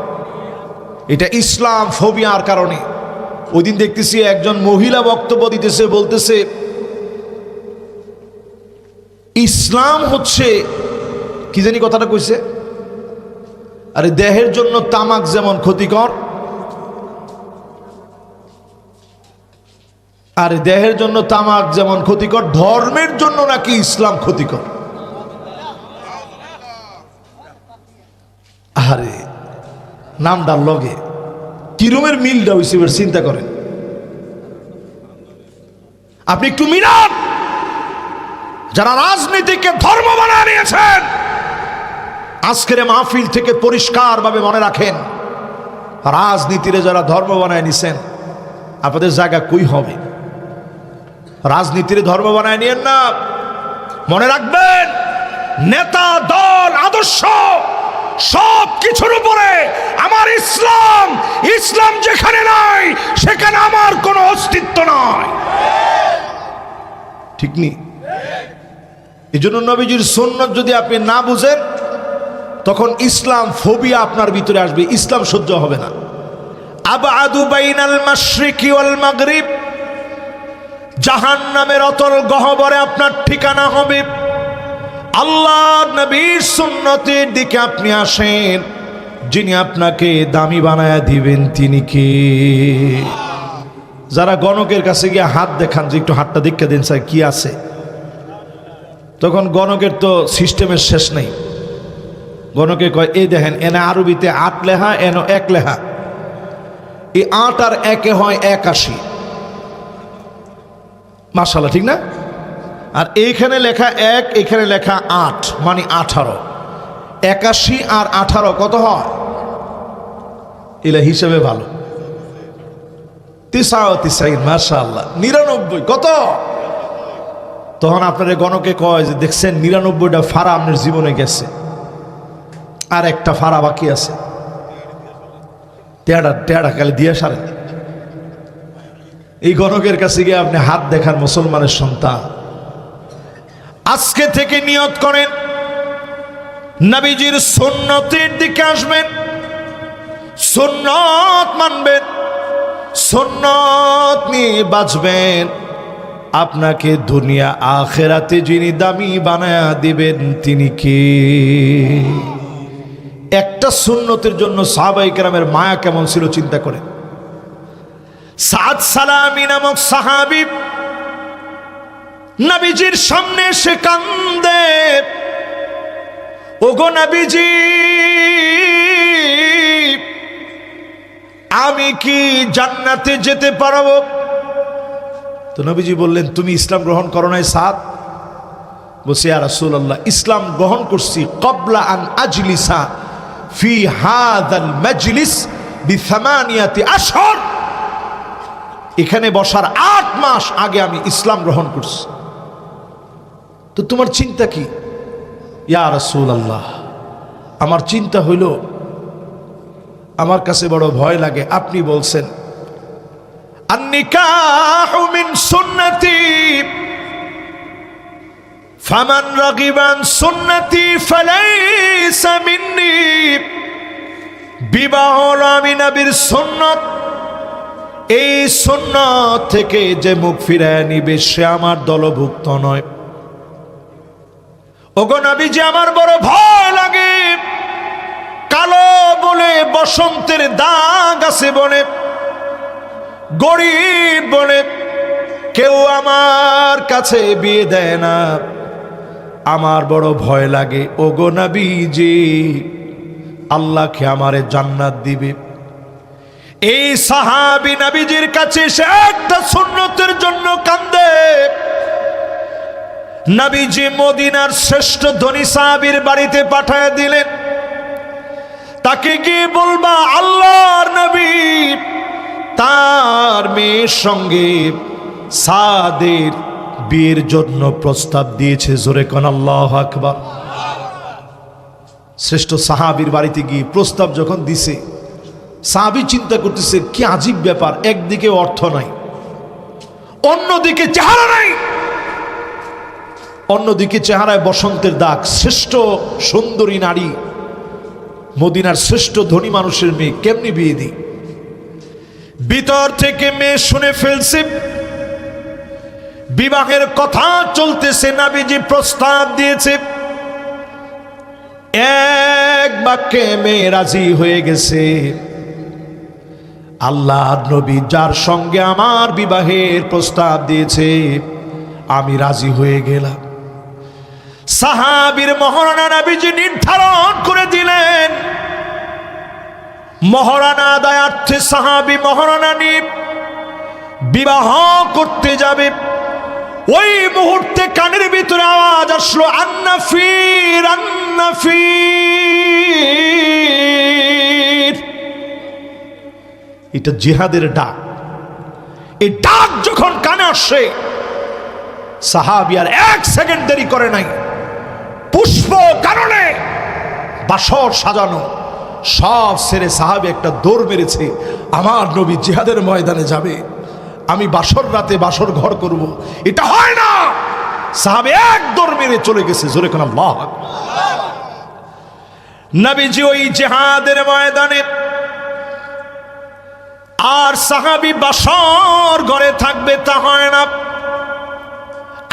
এটা ইসলাম ফোবিয়ার কারণে। ওই দিন দেখতেছি একজন মহিলা বক্তব্য দিতেছে, বলতেছে ইসলাম হচ্ছে কি জানি কথাটা কইছে, আরে দেহের জন্য তামাক যেমন ক্ষতিকর, আরে দেহের জন্য তামাক যেমন ক্ষতিকর, ধর্মের জন্য নাকি ইসলাম ক্ষতিকর। আরে নামদার লগে কিরমের মিলটা হইছে এবার চিন্তা করেন। আপনি একটু মিলান, যারা রাজনীতিকে ধর্ম বানায় নিয়েছেন, আজকের মাহফিল থেকে পরিষ্কার ভাবে মনে রাখেন, রাজনীতিরে যারা ধর্ম বানায় নিছেন আপনাদের জায়গা কই হবে? রাজনীতির ধর্ম বানায় নিয়েন না। মনে রাখবেন, নেতা, দল, আদর্শ সব কিছুর উপরে আমার ইসলাম, ইসলাম যেখানে নাই সেখানে আমার কোনো অস্তিত্ব নাই, ঠিক নেই? এই জন্য নবীজির সুন্নাত যদি আপনি না বুঝেন, তখন ইসলাম ফোবিয়া আপনার ভিতরে আসবে, ইসলাম সহ্য হবে না। আবআদু বাইনাল মাশরিকি ওয়াল মাগরিব, জাহান্নামের অতল গহ্বরে আপনার ঠিকানা হবে। আল্লাহর নবীর সুন্নতের দিকে আপনি আসেন, যিনি আপনাকে দামি বানায়া দিবেন তিনি কে? যারা গণকের কাছে গিয়ে হাত দেখান যে একটু হাতটা দেখে দিন স্যার কি আছে, তখন গণকের তো সিস্টেমের শেষ নেই। গণকে কয় এই দেখেন, এনে আরবিতে ৮ লেখা, এন ১ লেখা, এই ৮ আর ১-এ হয় ৮১। মাশাআল্লাহ, ঠিক না? আর এইখানে লেখা ১, এখানে লেখা ৮, মানে ১৮। ৮১ আর ১৮ কত হয়? এলা হিসেবে ভালো, ৯৯, মাশাআল্লাহ, ৯৯ কত? তখন আপনার গণকে কয় যে দেখছেন ৯৯টা ফাড়া আপনার জীবনে গেছে, আর একটা ফাড়া বাকি আছে, টেড়া কালে দিয়ে সারেন। এই গণকের কাছে গিয়ে আপনি হাত দেখান মুসলমানের সন্তান। আজকে থেকে নিয়ত করেন, নবীজির সুন্নতের দিকে আসবেন, সুন্নত মানবেন, সুন্নত নিয়ে বাঁচবেন। আপনাকে দুনিয়া আখেরাতে যিনি দামি বানায়া দিবেন তিনি কে? একটা সুন্নতের জন্য সাহাবায়ে কেরামের মায়া কেমন ছিল চিন্তা করেন। সাদ সালামি নামক সাহাবী নবীজির সামনে এসে কান্দে, ওগো নবীজি, আমি কি জান্নাতে যেতে পারবো? তো নবীজি বললেন, তুমি ইসলাম গ্রহণ করো নাই সাদ? বলছে, ইয়া রাসূলুল্লাহ, ইসলাম গ্রহণ করছি ক্বাবলা আন আজলিসা ফি হাযাল মাজলিস বি8 আশহর, এখানে বসার ৮ মাস আগে আমি ইসলাম গ্রহণ করছি। তো তোমার চিন্তা কি? ইয়া রাসূলুল্লাহ, আমার চিন্তা হইল, আমার কাছে বড় ভয় লাগে। আপনি বলছেন আন-নিকাহু মিন সুন্নতি ফামান রাগিবা আন সুন্নতি ফালাইসা মিন্নি, বিবাহ হলো আমি নবীর সুন্নত, এই সুন্নত থেকে যে মুখ ফিরায় নিবে সে আমার দলভুক্ত নয়। ওগো নবীজি, আমার বড় ভয় লাগে, কালো বলে বসন্তের দাগ আছে বলে, গরিব বলে কেউ আমার কাছে বিয়ে দেয় না, আমার বড় ভয় লাগে, ওগো নবীজি আল্লাহকে আমারে জান্নাত দিবে। এই সাহাবী নবীজির কাছে এসে একটা সুন্নতের জন্য কান্দে। নবীজি মদিনার শ্রেষ্ঠ ধনী সাহাবীর বাড়িতে পাঠায় দিলেন, তাকে গিয়ে বলবা আল্লাহর নবী তার মেয়ের সঙ্গে সাদের বিয়ের জন্য প্রস্তাব দিয়েছে। জোরে কোন আল্লাহু আকবার। শ্রেষ্ঠ সাহাবীর বাড়িতে গিয়ে প্রস্তাব যখন দিছে, সাহাবী চিন্তা করতেছে কি আজীব ব্যাপার, একদিকে অর্থ নাই, অন্যদিকে চেহারা নাই, অন্যদিকে চেহারায় বসন্তের দাগ, শ্রেষ্ঠ সুন্দরী নারী, মদিনার শ্রেষ্ঠ ধনী মানুষের মেয়ে, কেমনি বিয়ে দিই? ভিতর থেকে মেয়ে শুনে ফেলছে, বিবাহের কথা চলতেছে, নবীজি প্রস্তাব দিয়েছে, এক বাক্যে মেয়ে রাজি হয়ে গেছে। আল্লাহর নবী যার সঙ্গে আমার বিবাহের প্রস্তাব দিয়েছে আমি রাজি হয়ে গেলাম। সাহাবীর মহারণা নবীজি নির্ধারণ করে দিলেন, মহারণা আদায়ার্থে সাহাবী মহারণা নিয়ে বিবাহ করতে যাবে। ওই মুহূর্তে কানের ভিতরে আওয়াজ আসলো, আন্নাফির আন্নাফির। এটা জিহাদের ডাক। এই ডাক যখন কানে আসে, সাহাবী আর এক সেকেন্ড দেরি করে নাই, পুষ্প কারণে বাসর সাজানো সব ছেড়ে সাহাবী একটা দৌড় মেরেছে, আমার নবী জিহাদের ময়দানে যাবে, আমি বাসর রাতে বাসর ঘর করব, এটা হয় না। সাহাবী এক দৌড় মেরে চলে গেছে। জোরে কোন আল্লাহু আকবার। নবীজি ওই জিহাদের ময়দানে, আর সাহাবী বাসর ঘরে থাকবে তা হয় না।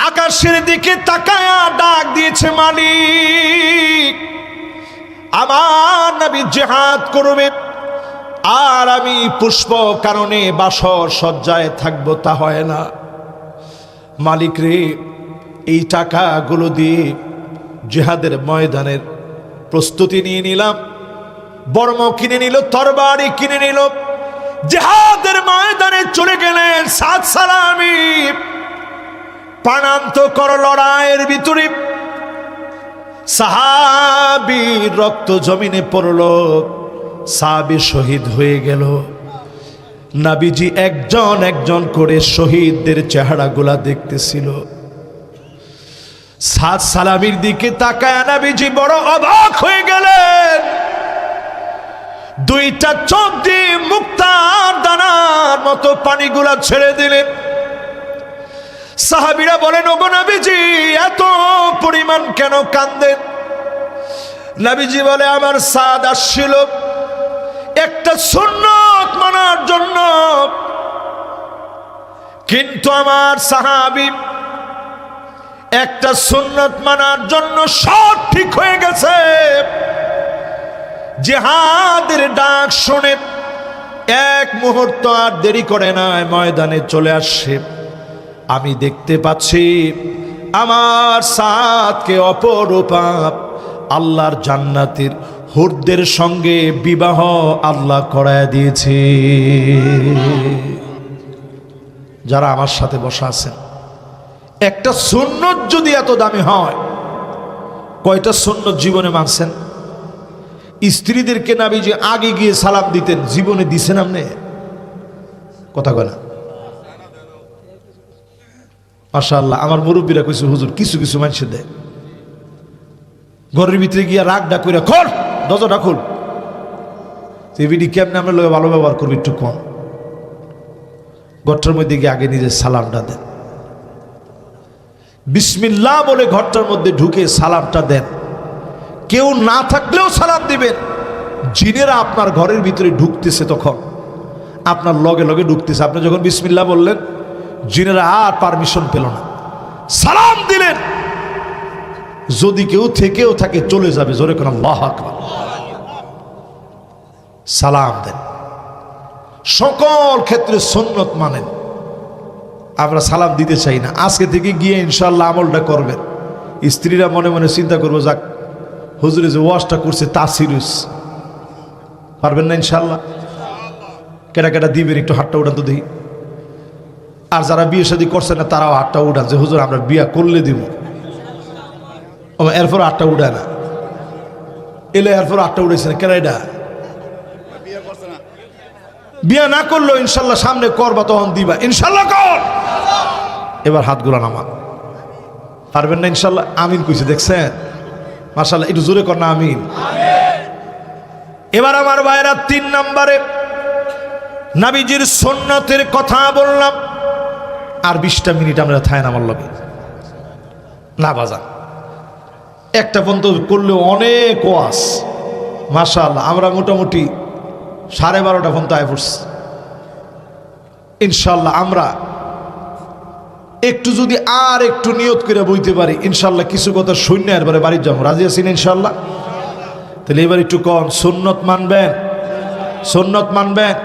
আকাশের দিকে তাকায়া ডাক দিয়েছে, মালিক আমার নবী জিহাদ করবে আর আমি পুষ্প কারণে বাসর সজ্জায় থাকবো, তা হয় না। মালিক রে, এই টাকাগুলো দিয়ে জিহাদের ময়দানের প্রস্তুতি নিয়ে নিলাম, বর্ম কিনে নিল, তরবারি কিনে নিল, জিহাদের ময়দানে চলে গেলেন। সাত সালামি প্রাণান্তকর লড়াইয়ের ভিতরে সাহাবী রক্ত জমিনে পড়ল, সাহাবী শহীদ হয়ে গেল। নবীজি একজন একজন করে শহীদদের চেহারাগুলা দেখতেছিল। সাত সালামির দিকে তাকায় নবীজি বড় অবাক হয়ে গেলেন। দুইটা চোখ দিয়ে মুক্তার দানার মতো পানিগুলা ছেড়ে দিলেন। সাহাবীরা বলেন, ওগো নবীজি এত পরিমাণ কেন কান্দেন? নবীজি বলে, আমার সাদ আসছিল একটা সুন্নত মানার জন্য, কিন্তু আমার সাহাবী একটা সুন্নত মানার জন্য সব ঠিক হয়ে গেছে। জিহাদের ডাক শুনে এক মুহূর্ত আর দেরি করে নাই, ময়দানে চলে আসছে। আমি দেখতে পাচ্ছি আমার সাদকে অপরূপ আল্লাহর জান্নাতের হুরদের সঙ্গে বিবাহ আল্লাহ করায় দিয়েছে। যারা আমার সাথে বসা আছেন, একটা সুন্নত যদি এত দামি হয়, কয়টা সুন্নত জীবনে মানছেন? স্ত্রীদেরকে নবীজি আগে গিয়ে সালাম দিতেন, জীবনে দিছেন আপনি? কথা কয় না? মাশাআল্লাহ, আমার মুরব্বীরা কইছে, হুজুর কিছু কিছু মানুষের দেয় ঘরের ভিতরে গিয়া রাগ ডাক করে, খোল দরজাটা খোল, বিডি কেমনে আমরা লোক ভালো ব্যবহার করবি, একটু কম ঘরটার মধ্যে গিয়ে আগে নিজের সালামটা দেন, বিসমিল্লাহ বলে ঘরটার মধ্যে ঢুকে সালামটা দেন। কেউ না থাকলেও সালাম দিবেন। জিনেরা আপনার ঘরের ভিতরে ঢুকতেছে, তখন আপনার লগে লগে ঢুকতেছে। আপনি যখন বিসমিল্লাহ বললেন, জিনেরা আর পারমিশন পেল না, সালাম দিলেন। যদি কেউ থেকেও থাকে চলে যাবে। জোরে কোন আল্লাহু আকবার। সালাম দেন, সকল ক্ষেত্রে সুন্নত মানেন। আমরা সালাম দিতে চাই না। আজকে থেকে গিয়ে ইনশাআল্লাহ আমলটা করবেন, স্ত্রীরা মনে মনে চিন্তা করবো, যাক হুজুরে যে ওয়াজটা করছে তা সিরিয়াস। পারবেন না ইনশাল্লাহ? কেটা কেটা দিবেন, একটু হাতটা উঠান তো দেখি। আর যারা বিয়ে শাদী করছে না তারাও হাতটা উঠান যে হুজুর আমরা বিয়া করলে দিব। এরপর হাতটা উঠায় না, এলে এরপর হাতটা উঠেছে না কেন? এটা বিয়া না করলেও ইনশাল্লাহ সামনে করবা, তখন দিবা ইনশাল্লাহ কর। এবার হাতগুলো নামান। পারবেন না ইনশাল্লাহ? আমিন কইছে, দেখছেন? মাশাআল্লাহ, একটু জোরে কর না আমিন। এবার আমার ভাইরা 3 নম্বরে নবীজির সুন্নতের কথা বললাম। আর 20টা মিনিট আমরা থাকেন আমার লগে না বাজান, একটা পর্যন্ত করলে অনেক ওয়াজ। মাশাআল্লাহ, আমরা মোটামুটি 12:30 পর্যন্ত আয় পড়ছি। ইনশাল্লাহ আমরা একটু যদি আর একটু নিয়ত করে বইতে পারি, ইনশাল্লাহ কিছু কথা শূন্য এরবারে বাড়ি যাবো। রাজি আছেন ইনশাল্লাহ? তাহলে এবার একটু কন, সুন্নত মানবেন? সুন্নত মানবেন?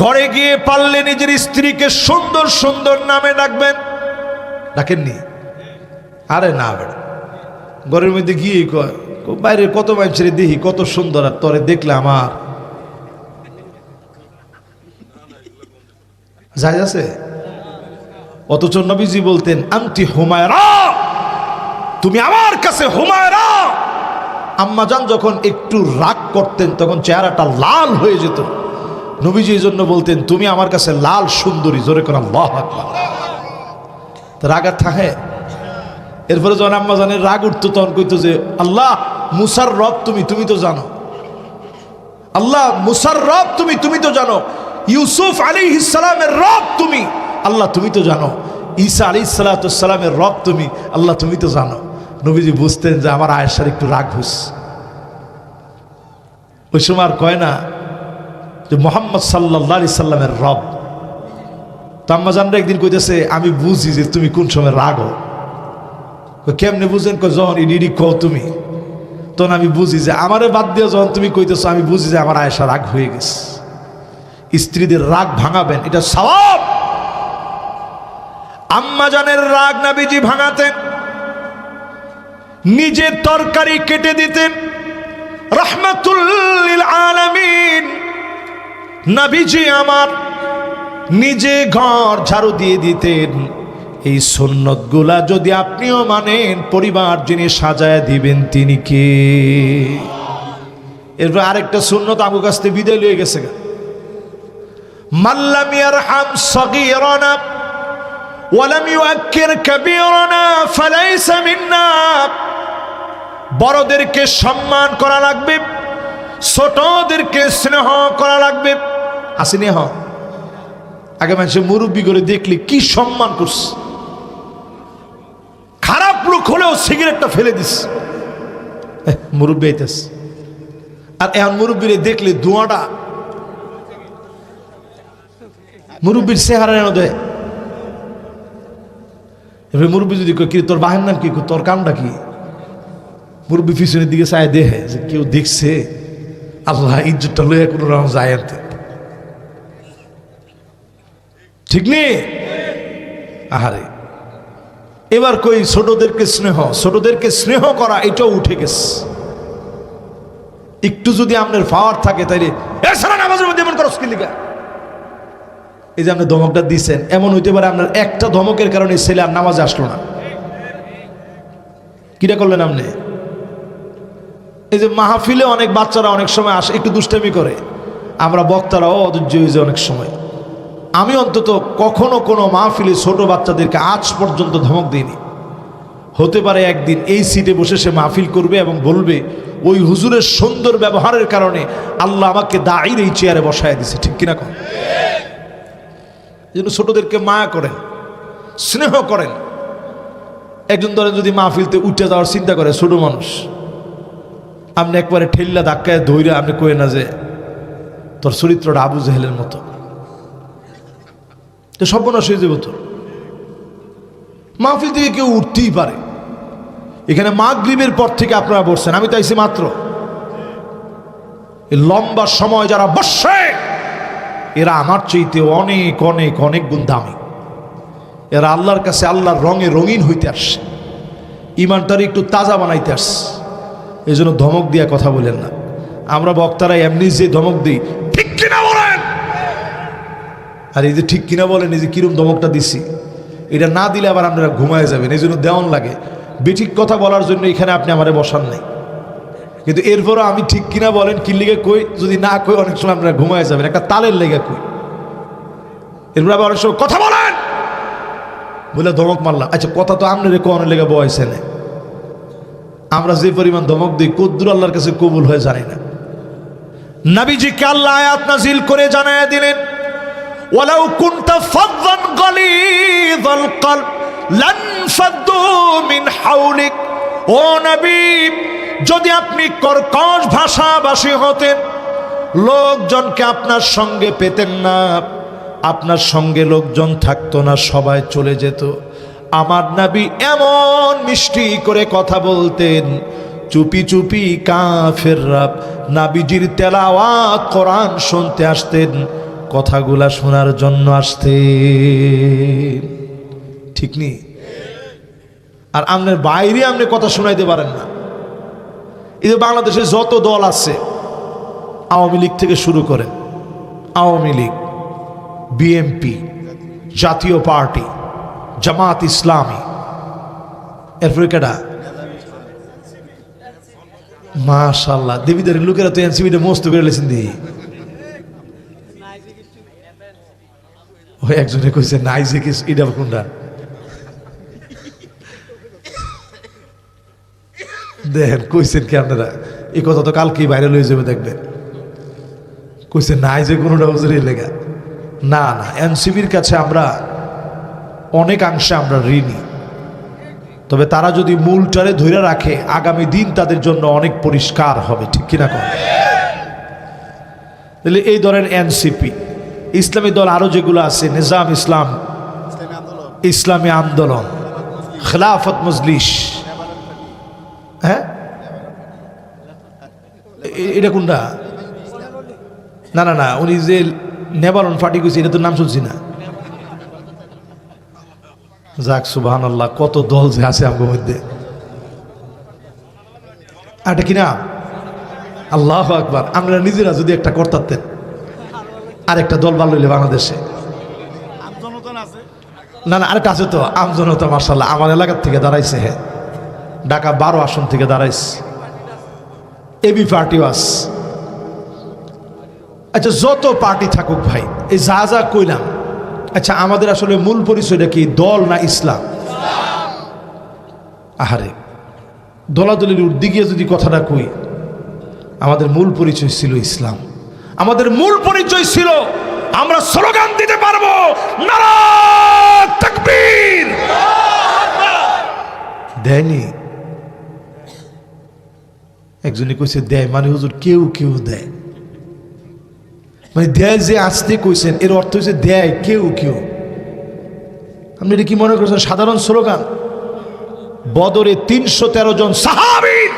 ঘরে গিয়ে পারলে নিজের স্ত্রীকে সুন্দর সুন্দর নামে ডাকবেন। ডাকেননি? আরে না বেড়া, ঘরের মধ্যে গিয়ে কয় বাইরে কত মানুষের দেখি কত সুন্দর, আর তোরে দেখলে আমার যাই আছে। অথচ নবীজি বলতেন আন্তি হুমায়রা, তুমি আমার কাছে হুমায়রা। আম্মাজান যখন একটু রাগ করতেন তখন চেহারাটা লাল হয়ে যেত। নবীজি এই জন্য বলতেন তুমি আমার কাছে লাল সুন্দরী। জোরে করে আল্লাহু আকবার। রাগার থাকে। এরপরে যখন আম্মাজানের রাগ উঠতো তখন কইতো যে আল্লাহ মুসার রব তুমি, তুমি তো জানো। আল্লাহ মুসার রব তুমি, তুমি তো জানো। ইউসুফ আলাইহিস সালামের রব তুমি, আল্লাহ তুমি তো জানো। ঈসা আলাইহিস সালামের রব তুমি, আল্লাহ তুমি তো জানো। নবীজি বুঝতেন যে আমার আয়েশার একটু রাগ হইছে। ওই সময় আর কয় না যে মুহাম্মদ সাল্লাল্লাহু আলাইহি সাল্লামের রব। তো আম্মাজানরা একদিন কইতেছে আমি বুঝি যে তুমি কোন সময় রাগ হও। কেমনে বুঝেন? যখন ইডি কও তুমি, তখন আমি বুঝি যে আমারে বাদ দিয়ে যখন তুমি কইতেছো আমি বুঝি যে আমার আয়েশা রাগ হয়ে গেছে। স্ত্রীদের রাগ ভাঙাবেন, এটা সওয়াব। আম্মাজানের রাগ নবীজি ভাঙাতেন, নিজের তরকারি কেটে দিতেন। রাহমাতুল লিল আলামিন নবীজি আমার নিজে ঘর ঝাড়ু দিয়ে দিতেন। এই সুন্নতগুলা যদি আপনিও মানেন, পরিবার যিনি সাজায় দিবেন তিনি কে? এরপর আরেকটা সুন্নত আবু কাছ থেকে বিদায় লয়ে গেছে, মাল্লাম ইয়ারহাম সগীরানা ওয়ালাম ইউআক্কির কাবীরানা ফালাইসা মিন্না। বড়দেরকে সম্মান করা লাগবে, ছোটদেরকে স্নেহ করা লাগবে। আসেনি? হ আগে মানুষ মুরব্বী করে দেখলে কি সম্মান করছে, খারাপ লোক হলেও সিগারেটটা ফেলে দিস, মুরব্বী আইতাস। আর এখন মুরব্বীরে দেখলে ধোঁয়াটা মুরব্বীর চেহারা এনে দেয়। এবার মুরব্বী যদি কি তোর বাহের নাম কি, তোর কামটা কি, মুরব্বী পিছনের দিকে চায় দেখে যে কেউ দেখছে, আল্লাহ ইজ্জতটা লইয়া কোনো রকম যায় আনতে। ঠিক নেই? আহারে, এবার কই ছোটদেরকে স্নেহ, ছোটদেরকে স্নেহ করা এটাও উঠে গেছে। একটু যদি আপনার পাওয়ার থাকে তাইলে এছাড়া নামাজের মধ্যে এমন করস কি লিগা? এই যে আপনি ধমকটা দিচ্ছেন, এমন হইতে পারে আপনার একটা ধমকের কারণে ছেলে আর নামাজে আসলো না। কিটা করলেন আপনি? এই যে মাহফিলে অনেক বাচ্চারা অনেক সময় আসে, একটু দুষ্টামি করে, আমরা বক্তারাও অধৈর্য হয়ে যায় অনেক সময়। আমি অন্তত কখনো কোনো মাহফিলে ছোট বাচ্চাদেরকে আজ পর্যন্ত ধমক দিইনি। হতে পারে একদিন এই সিটে বসে সে মাহফিল করবে এবং বলবে ওই হুজুরের সুন্দর ব্যবহারের কারণে আল্লাহ আমাকে দাঁড়িয়ে এই চেয়ারে বসায় দিছে। ঠিক কিনা কন? এই জন্য ছোটদেরকে মায়া করেন, স্নেহ করেন। একজন ধরেন যদি মাহফিলতে উঠে যাওয়ার চিন্তা করে ছোট মানুষ, আপনি একবারে ঠেল্লা ধাক্কায় ধৈর্য আপনি কয়ে না যে তোর চরিত্রটা আবু জেহেলের মতো, তো সর্বনাশ হয়ে যাবে। তো মাহফিল থেকে কেউ উঠতেই পারে। এখানে মাগরিবের পর থেকে আপনারা বসছেন, আমি তাইছি মাত্র। লম্বা সময় যারা বসে এরা আমার চাইতে অনেক অনেক অনেক গুণ দামি। এরা আল্লাহর কাছে আল্লাহর রঙে রঙিন হইতে আসছে। ইমানটারে একটু তাজা বানাইতে আসছে, এই জন্য ধমক দিয়া কথা বলেন না। আমরা বক্তারা এমনি যে ধমক দিই, ঠিক কিনা বলেন, আর এই যে ঠিক কিনা বলেন, এই যে কিরম ধমকটা দিছি, এটা না দিলে আবার আপনারা ঘুমায় যাবেন, এই জন্য দেওয়ান লাগে। বেঠিক কথা বলার জন্য এখানে আপনি আমারে বসান নাই, কিন্তু এরপরও আমি ঠিক কিনা বলেন কি লিগে কই, যদি না কই অনেক সময় আপনারা ঘুমায় যাবেন, একটা তালের লেগে কই। এরপর আবার অনেক সময় কথা বলেন বলে ধমক মারলাম। আচ্ছা, কথা তো আপনার কোন লেগে বয়সে নেই, আমরা যে পরিমাণ ধমক দিই কদ্দুর আল্লাহর কাছে কবুল হয়ে জানি না। নবীজিকে আল্লাহ আয়াত নাযিল করে জানায়া দিলেন, ওয়ালাউ কুনতা ফাযযান গালিযাল কলব লানফাদ্দু মিন হাওলিক। ও নবী, যদি আপনি কর্কশ ভাষাভাষী হতেন, লোকজনকে আপনার সঙ্গে পেতেন না, আপনার সঙ্গে লোকজন থাকতো না, সবাই চলে যেত। আমার নবী এমন মিষ্টি করে কথা বলতেন, চুপি চুপি কাফেররা নবীজির তেলাওয়াত কোরআন শুনতে আসতেন, কথাগুলা শোনার জন্য আসতেন। ঠিক নেই? আর আপনার বাইরে আপনি কথা শোনাইতে পারেন না। এই যে বাংলাদেশে যত দল আছে, আওয়ামী লীগ থেকে শুরু করেন, আওয়ামী লীগ, বিএনপি, জাতীয় পার্টি, জামাত ইসলামী, এরপরে কেডা, মাশাআল্লাহ, দেবীদের লোকেরা তো এনসিপিটা মস্ত করে লেছেন দি। ওই একজনে কইছে নাইজেক, এটা কোনটা দেখেন, কইছেন কি আপনারা, এই কথা তো কালকেই ভাইরাল হয়ে যাবে দেখবেন। কইছে নাই যে কোনোটা হুজুরি লেগা। না না, এনসিপির কাছে আমরা অনেকাংশে আমরা ঋণী, তবে তারা যদি মূলটারে ধরে রাখে, আগামী দিন তাদের জন্য অনেক পরিষ্কার হবে। ঠিক কিনা কর? তাহলে এই ধরেন এনসিপি, ইসলামী দল আরো যেগুলো আছে, নিজাম ইসলাম, ইসলামী আন্দোলন, খেলাফত মজলিস, হ্যাঁ এটা কোনটা? না না না, উনি যে নেবারন পার্টি কইছে, এটা তো নাম শুনছি না। যাক, সুবহানাল্লাহ, কত দল যে আছে আমার মধ্যে। এটা কিনা, আল্লাহু আকবার। আমরা নিজেরা যদি একটা করতাম, আর একটা দল ভালো হইলে বাংলাদেশে। না না, আরেকটা আছে তো, আমজনতা, মাশাআল্লাহ, আমার এলাকার থেকে দাঁড়াইছে, হ্যাঁ, ঢাকা 12 আসন থেকে দাঁড়াইছে, এবি পার্টিও আছে। আচ্ছা, যত পার্টি থাকুক ভাই, এই যা যা কইলাম, আচ্ছা আমাদের আসলে মূল পরিচয়টা কি, দল না ইসলাম? আহারে, দলাদলির উর্দি গিয়ে যদি কথাটা কই, আমাদের মূল পরিচয় ছিল ইসলাম। আমাদের মূল পরিচয় ছিল আমরা স্লোগান দিতে পারবো, নারায়ে তাকবীর। দেয়নি? একজনই কইছে দেয়, মানে হুজুর কেউ কেউ দেয়, মানে দেয় যে আসতে কইছেন, এর অর্থ হচ্ছে দেয় কেউ কেউ। আপনি এটা কি মনে করছেন সাধারণ স্লোগান? বদরে 313 জন সাহাবীর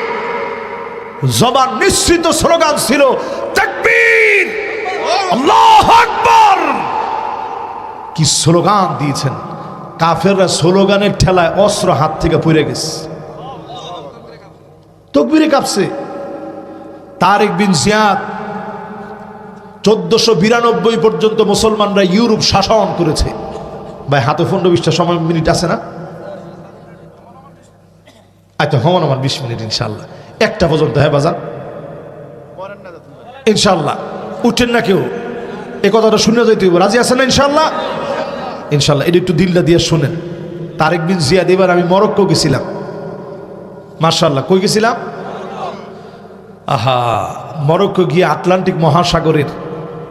জবান নিঃসৃত স্লোগান ছিল তাকবীর, আল্লাহু আকবার। কি স্লোগান দিয়েছেন! কাফেররা স্লোগানের ঠেলায় অস্ত্র হাত থেকে পড়ে গেছে, তাকবীরে কাঁপছে। তারেক বিন জিয়াদ 1492 পর্যন্ত মুসলমানরা ইউরোপ শাসন করেছে। ভাই হাতে 15-20টা সময় মিনিট আছে না? আচ্ছা, হমান আমার 20 মিনিট ইনশাল্লাহ, একটা পর্যন্ত। হ্যাঁ বাজান, ইনশাল্লাহ উঠেন না কেউ, এ কথাটা শুনে যাইতে হইব। রাজি আছেন না ইনশাল্লাহ? ইনশাল্লাহ, এটা একটু দিলটা দিয়ে শুনেন। তারেক বিন জিয়াদ, এবার আমি মরক্কো গেছিলাম, মাশাআল্লাহ। কই গেছিলাম? আহা, মরক্কো গিয়ে আটলান্টিক মহাসাগরের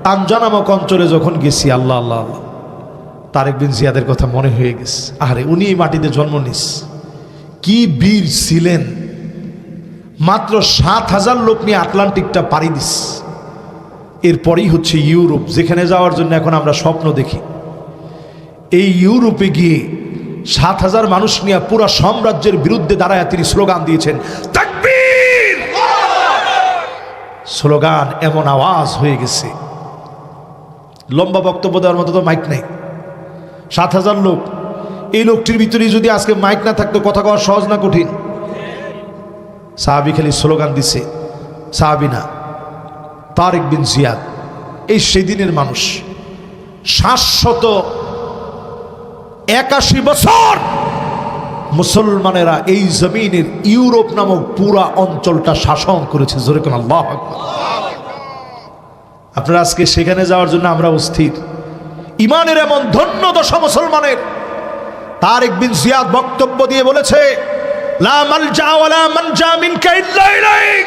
তানজা নামক অঞ্চলে যখন গেছি, আল্লাহ আল্লাহ আল্লাহ, তারেক বিন জিয়াদের কথা মনে হয়ে গেছে। আরে, উনি এই মাটিতে জন্ম নিস, কি বীর ছিলেন! মাত্র 7,000 লোক নিয়ে আটলান্টিকটা পাড়ি দিস। এরপরেই হচ্ছে ইউরোপ, যেখানে যাওয়ার জন্য এখন আমরা স্বপ্ন দেখি। এই ইউরোপে গিয়ে 7,000 মানুষ নিয়ে পুরো সাম্রাজ্যের বিরুদ্ধে দাঁড়ায় তিনি স্লোগান দিয়েছেন তাকবীর। স্লোগান এমন আওয়াজ হয়ে গেছে, লম্বা বক্তব্য দেওয়ার মতো তো মাইক নেই। 7,000 লোক, এই লোকটির ভিতরে যদি আজকে মাইক না থাকতো কথা কওয়া সহজ না কঠিন? সাহাবি খালি স্লোগান দিছে, সাহাবি না, তারেক বিন জিয়াদ। এই সেদিনের মানুষ 781 বছর মুসলমানেরা এই জমিনের ইউরোপ নামক পুরা অঞ্চলটা শাসন করেছে। জোরে কোন আল্লাহু আকবার। আপনারা আজকে সেখানে যাওয়ার জন্য আমরা অস্থির। ইমানের এমন ধন্য দশা মুসলমানের। তারেক বিন জিয়াদ বক্তব্য দিয়ে বলেছে, লা মালজা ওয়ালা মানজা মিনকা ইল্লা ইলাইক।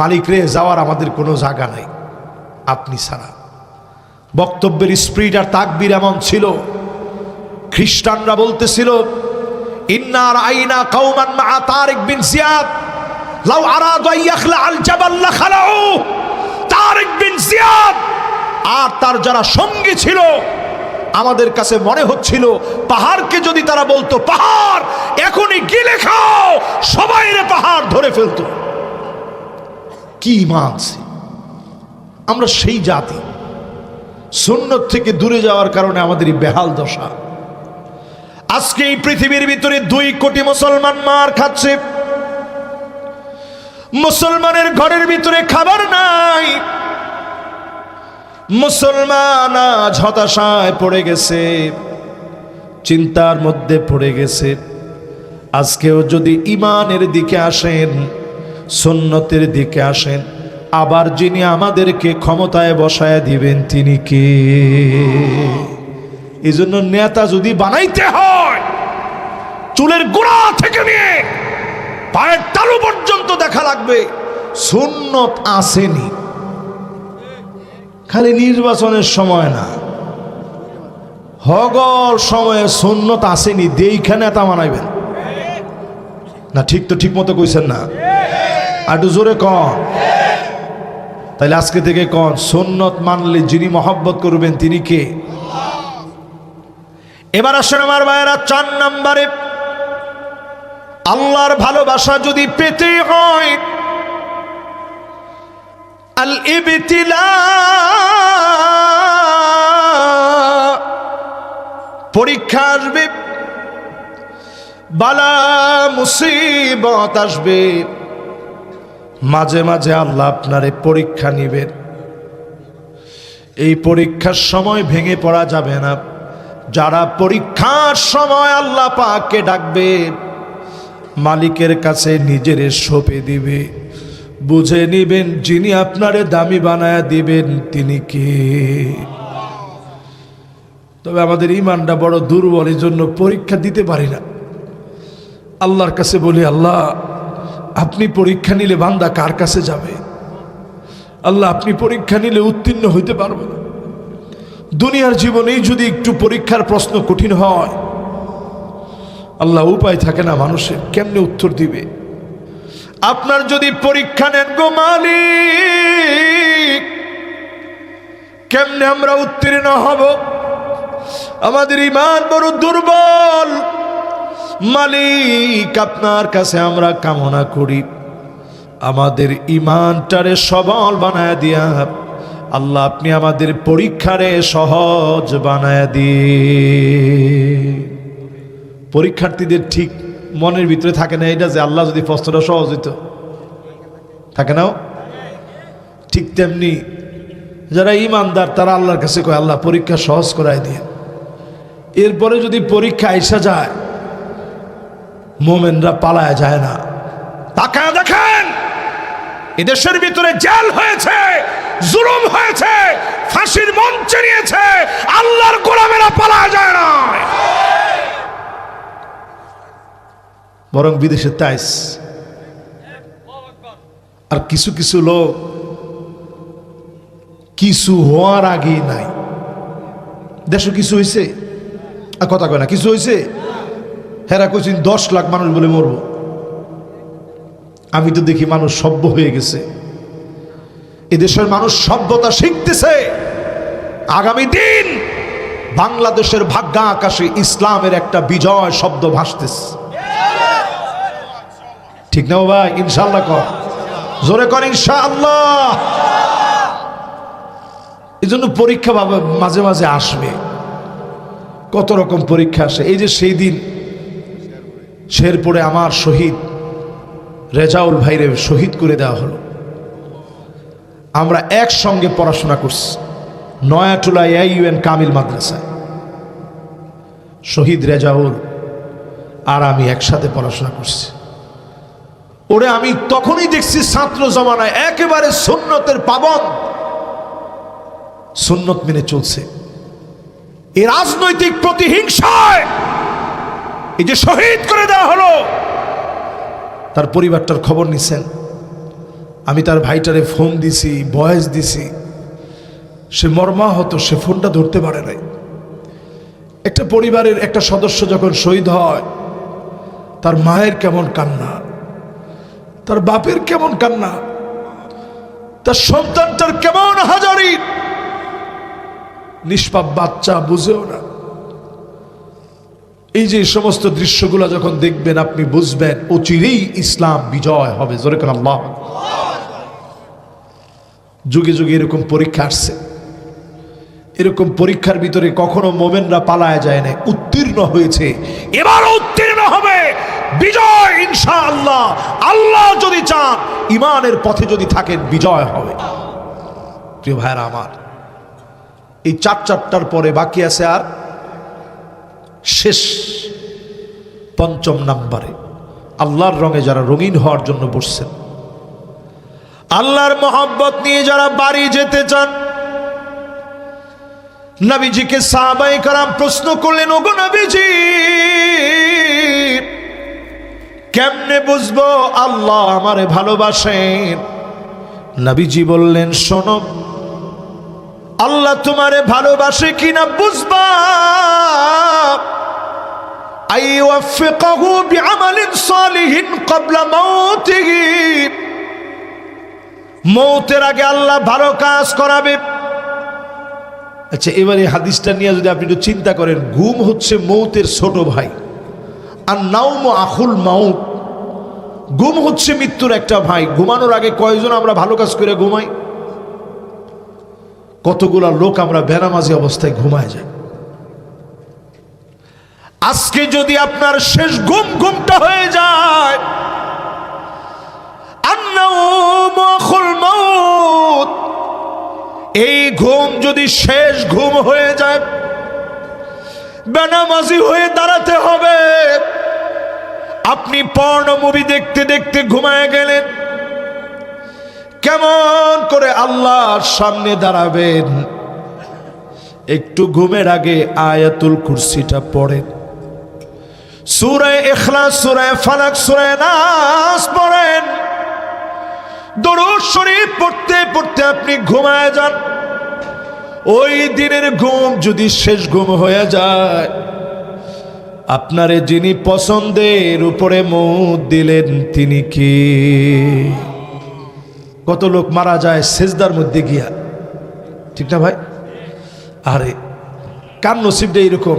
মালিক রে, যাওয়ার আমাদের কোনো জায়গা নাই আপনি ছাড়া। বক্তব্যের স্পিড আর তাকবীর এমন ছিল, খ্রিস্টানরা বলতেছিল, ইন্না রাআইনা কওমান মা তারেক বিন জিয়াদ লাউ আরাদু আন ইয়াখলা আল জাবাল লাখালাউ। তারেক বিন জিয়াদ আর তার যারা সঙ্গী ছিল, আমাদের কাছে মনে হচ্ছিল পাহাড়কে যদি তারা বলতো পাহাড় এখনই গিলে খাও, সবাই রে পাহাড় ধরে ফেলতো। কি মানছে আমরা সেই জাতি। সুন্নত থেকে দূরে যাওয়ার কারণে আমাদের এই বেহাল দশা। আজকে এই পৃথিবীর ভিতরে 2 কোটি মুসলমান মার খাচ্ছে। মুসলমানের ঘরের ভিতরে খাবার নাই। মুসলমান আজ হতাশায় পড়ে গেছে, চিন্তার মধ্যে পড়ে গেছে। আজকেও যদি ইমানের দিকে আসেন, সুন্নতের দিকে আসেন, আবার যিনি আমাদেরকে ক্ষমতায় বসায় দিবেন তিনি কে? এই জন্য নেতা যদি বানাইতে হয়, চুলের গোড়া থেকে নিয়ে পায়ের তালু পর্যন্ত দেখা লাগবে সুন্নত আসেনি। খালি নির্বাচনের সময় না, হগর সময়ে সুন্নত আসেনি দেইখা নেতা বানাইবেন না। ঠিক তো ঠিক মতো কইছেন না? আর একটু জোরে কন। তাইলে আজকে থেকে কন, সুন্নত মানলে যিনি মহব্বত করবেন তিনি কে? এবার আসেন আমার ভাইয়েরা, 4 নম্বরে আল্লাহর ভালোবাসা যদি পেতে হয়, আল ইবতিলা, পরীক্ষা আসবে, বালা মুসিবত আসবে, মাঝে মাঝে আল্লাহ আপনারে পরীক্ষা নিবেন। এই পরীক্ষার সময় ভেঙে পড়া যাবে না। যারা পরীক্ষার সময় আল্লাহ পাককে ডাকবে, মালিকের কাছে নিজের সঁপে দিবে, বুঝে নিবেন যিনি আপনারে দামি বানায় দিবেন তিনি কে। তবে আমাদের ইমানটা বড় দুর্বল, এই জন্য পরীক্ষা দিতে পারি না। আল্লাহর কাছে বলি, আল্লাহ আপনি পরীক্ষা নিলে বান্দা কার কাছে যাবে? আল্লাহ আপনি পরীক্ষা নিলে উত্তীর্ণ হইতে পারবো না। দুনিয়ার জীবনেই যদি একটু পরীক্ষার প্রশ্ন কঠিন হয়, আল্লাহ উপায় থাকে না মানুষের, কেমনে উত্তর দিবে? আপনার যদি পরীক্ষা নেন গো মালিক, কেমনে আমরা উত্তীর্ণ হব? আমাদের ঈমান বড় দুর্বল। মালিক আপনার কাছে আমরা কামনা করি, আমাদের ঈমানটারে সবল বানায় দিয়া আল্লাহ আপনি আমাদের পরীক্ষারে সহজ বানায় দিয়ে। পরীক্ষার্থীদের ঠিক মনের ভিতরে থাকে না এটা যে আল্লাহ যদি প্রশ্নটা সহজ হইতো, থাকে না? ঠিক তেমনি যারা ঈমানদার তারা আল্লাহর কাছে কয় আল্লাহ পরীক্ষা সহজ করায় দিয়ে। এরপরে যদি পরীক্ষা আইসা যায়, মোমেনরা পালায় যায় না। তাকায় দেখেন, এদেশের ভিতরে জেল হয়েছে, জুলুম হয়েছে, ফাঁসির মঞ্চে নিয়েছে, আল্লাহর গোলামেরা পালায় যায় না, বরং বিদেশে তাইস। আর কিছু কিছু লোক কিছু হওয়ার আগেই নাই। দেশে কিছু হয়েছে, আর কথা কয় না, কিছু হয়েছে, হেরা কইছেন 10 লাখ মানুষ বলে মরব। আমি তো দেখি মানুষ সভ্য হয়ে গেছে। এদেশের মানুষ সভ্যতা শিখতেছে। আগামী দিন বাংলাদেশের ভাগ্য আকাশে ইসলামের একটা বিজয় শব্দ ভাসতেছে। ঠিক না ভাই? ইনশাআল্লাহ কর, জোরে কর ইনশাআল্লাহ। এই জন্য পরীক্ষা মাঝে মাঝে আসবে। কত রকম পরীক্ষা আসে। এই যে সেই দিন শেরপুরে আমার শহীদ রেজাউল ভাইরে শহীদ করে দেওয়া হলো। আমরা একসঙ্গে পড়াশোনা করছি নয়াটুলা AUN কামিল মাদ্রাসায়। শহীদ রেজাউল আর আমি একসাথে পড়াশোনা করছি। ওরে আমি তখনই দেখছি ছাত্র জমানায় একেবারে সুন্নতের পাবন, সুন্নত মেনে চলছে। এই রাজনৈতিক প্রতিহিংসায় এই যে শহীদ করে দেওয়া হলো, তার পরিবারটার খবর নিছেন। আমি তার ভাইটারে ফোন দিছি, ভয়েস দিছি, সে মর্মাহত, সে ফোনটা ধরতে পারে নাই। একটা পরিবারের একটা সদস্য যখন শহীদ হয়, তার মায়ের কেমন কান্না, তার বাপের কেমন কান্না, তার সন্তানটার কেমন হাজারি, নিষ্পাপ বাচ্চা বুঝেও না। এই যে সমস্ত দৃশ্যগুলো যখন দেখবেন আপনি বুঝবেন অচিরেই ইসলাম বিজয় হবে। জোরে করে আল্লাহ। যুগে যুগে এরকম পরীক্ষা আসছে, এরকম পরীক্ষার ভিতরে কখনো মোমেনরা পালায় যায় না, উত্তীর্ণ হয়েছে। এবারও উত্তীর্ণ হবে, বিজয় ইনশাআল্লাহ। আল্লাহ যদি চান, ইমানের পথে যদি থাকেন, বিজয় হবে। প্রিয় ভাইরা আমার, এই চারটার পরে বাকি আছে আর শেষ পঞ্চম নাম্বারে আল্লাহর রঙে যারা রঙিন হওয়ার জন্য বসছেন, আল্লাহর মহব্বত নিয়ে যারা বাড়ি যেতে চান। নবীজিকে সাহাবায়ে কেরাম প্রশ্ন করলেন, ওগো নবীজি, কেমনে বুঝবো আল্লাহ আমারে ভালোবাসেন? নবীজি বললেন, শোনো, আল্লাহ তোমারে ভালোবাসে কিনা বুঝবা আইওয়াফিকাহু বিআমালিন সালিহিন ক্বাবলা মাউতিহি, মৌতের আগে আল্লাহ ভালো কাজ করাবে। আচ্ছা, এবারে হাদিসটা নিয়ে যদি আপনি একটু চিন্তা করেন, ঘুম হচ্ছে মৌতের ছোট ভাই, আর নাওমু আখুল মাউত, ঘুম হচ্ছে মৃত্যুর একটা ভাই। ঘুমানোর আগে কয়জন আমরা ভালো কাজ করে ঘুমাই? কতগুলা লোক আমরা বেনামাজি অবস্থায় ঘুমায় যায়। আজকে যদি আপনার শেষ ঘুমটা হয়ে যায়, আন-নাওমু আখুল মাউত, এই ঘুম যদি শেষ ঘুম হয়ে যায়, বেনামাজি হয়ে দাঁড়াতে হবে। আপনি পর্ন মুভি দেখতে দেখতে ঘুমায় গেলেন, কেমন করে আল্লাহর সামনে দাঁড়াবেন? একটু ঘুমের আগে আয়াতুল কুরসিটা পড়েন, সূরা ইখলাস, সূরা ফালাক, সূরা নাস পড়েন, দরুদ শরীফ পড়তে পড়তে আপনি ঘুমায় যান। ওই দিনের ঘুম যদি শেষ ঘুম হয়ে যায়, আপনারে যিনি পছন্দের উপরে মৌত দিলেন তিনি কি? কত লোক মারা যায় সেজদার মধ্যে গিয়া, ঠিক না ভাই? আরে কার নসিবটা এরকম?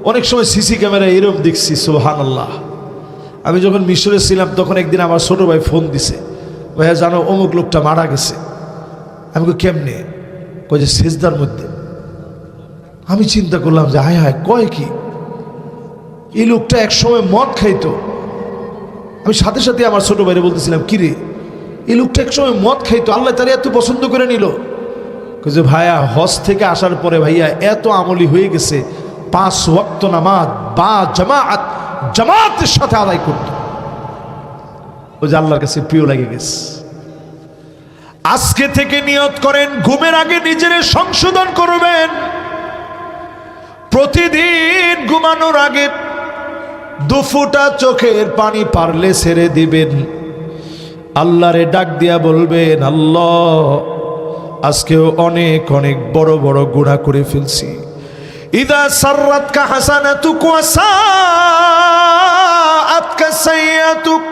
অনেক সময় সিসি ক্যামেরায় এরকম দেখছি, সুবহানাল্লাহ। আমি যখন মিশরে ছিলাম তখন একদিন আমার ছোট ভাই ফোন দিছে, ভাইয়া জানো অমুক লোকটা মারা গেছে। আমি কই কেমনে? কই যে সেজদার মধ্যে। আমি চিন্তা করলাম যে হায় হায়, কয় কি? এই লোকটা একসময় মদ খাইতো। আমি সাথে সাথে আমার ছোট ভাইরে বলতেছিলাম, কিরে এই লোকটা একসময় মদ খাইতো, আল্লাহ তারা এত পছন্দ করে নিল। যে ভাইয়া হজ থেকে আসার পরে ভাইয়া এত আমলি হয়ে গেছে, 5 ওয়াক্ত নামাজ বা জামাতের সাথে আদায় করত। ও যে আল্লাহর কাছে প্রিয় লাগে গেছে। আজকে থেকে নিয়ত করেন, ঘুমের আগে নিজের সংশোধন করবেন। প্রতিদিন ঘুমানোর আগে 2 ফোঁটা চোখের পানি পারলে ছেড়ে দিবেন। আল্লাহরে ডাক দিয়া বলবেন, আল্লাহ আজকেও অনেক অনেক বড় বড় গুনাহ করে ফেলছি। ইদা সাররাতকা হাসানাতুক ওয়া সাআতকা সাইয়্যাতুক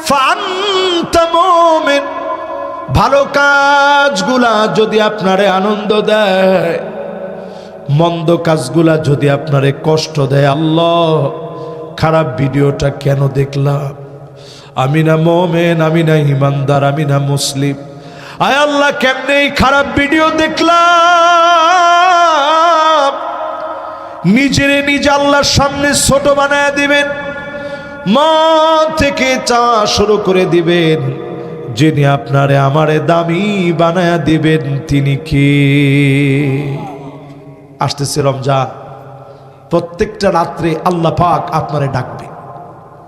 ফাআনতা মুমিন। ভালো কাজগুলা যদি আপনারে আনন্দ দেয়, মন্দ কাজগুলা যদি আপনারে কষ্ট দেয়, আল্লাহ খারাপ ভিডিওটা কেন দেখলাম? আমি না মুমিন, আমি না ঈমানদার, আমি না মুসলিম। আয় আল্লাহ, কেমনে এই খারাপ ভিডিও দেখলাম? নিজেরে নিজে আল্লাহর সামনে ছোট বানায় দিবেন, মা থেকে চা শুরু করে দিবেন। যিনি আপনারে আমারে দামি বানায় দিবেন তিনি কে? আসতেছে রমজান, প্রত্যেকটা রাত্রে আল্লাহ পাক আপনারে ডাকবে।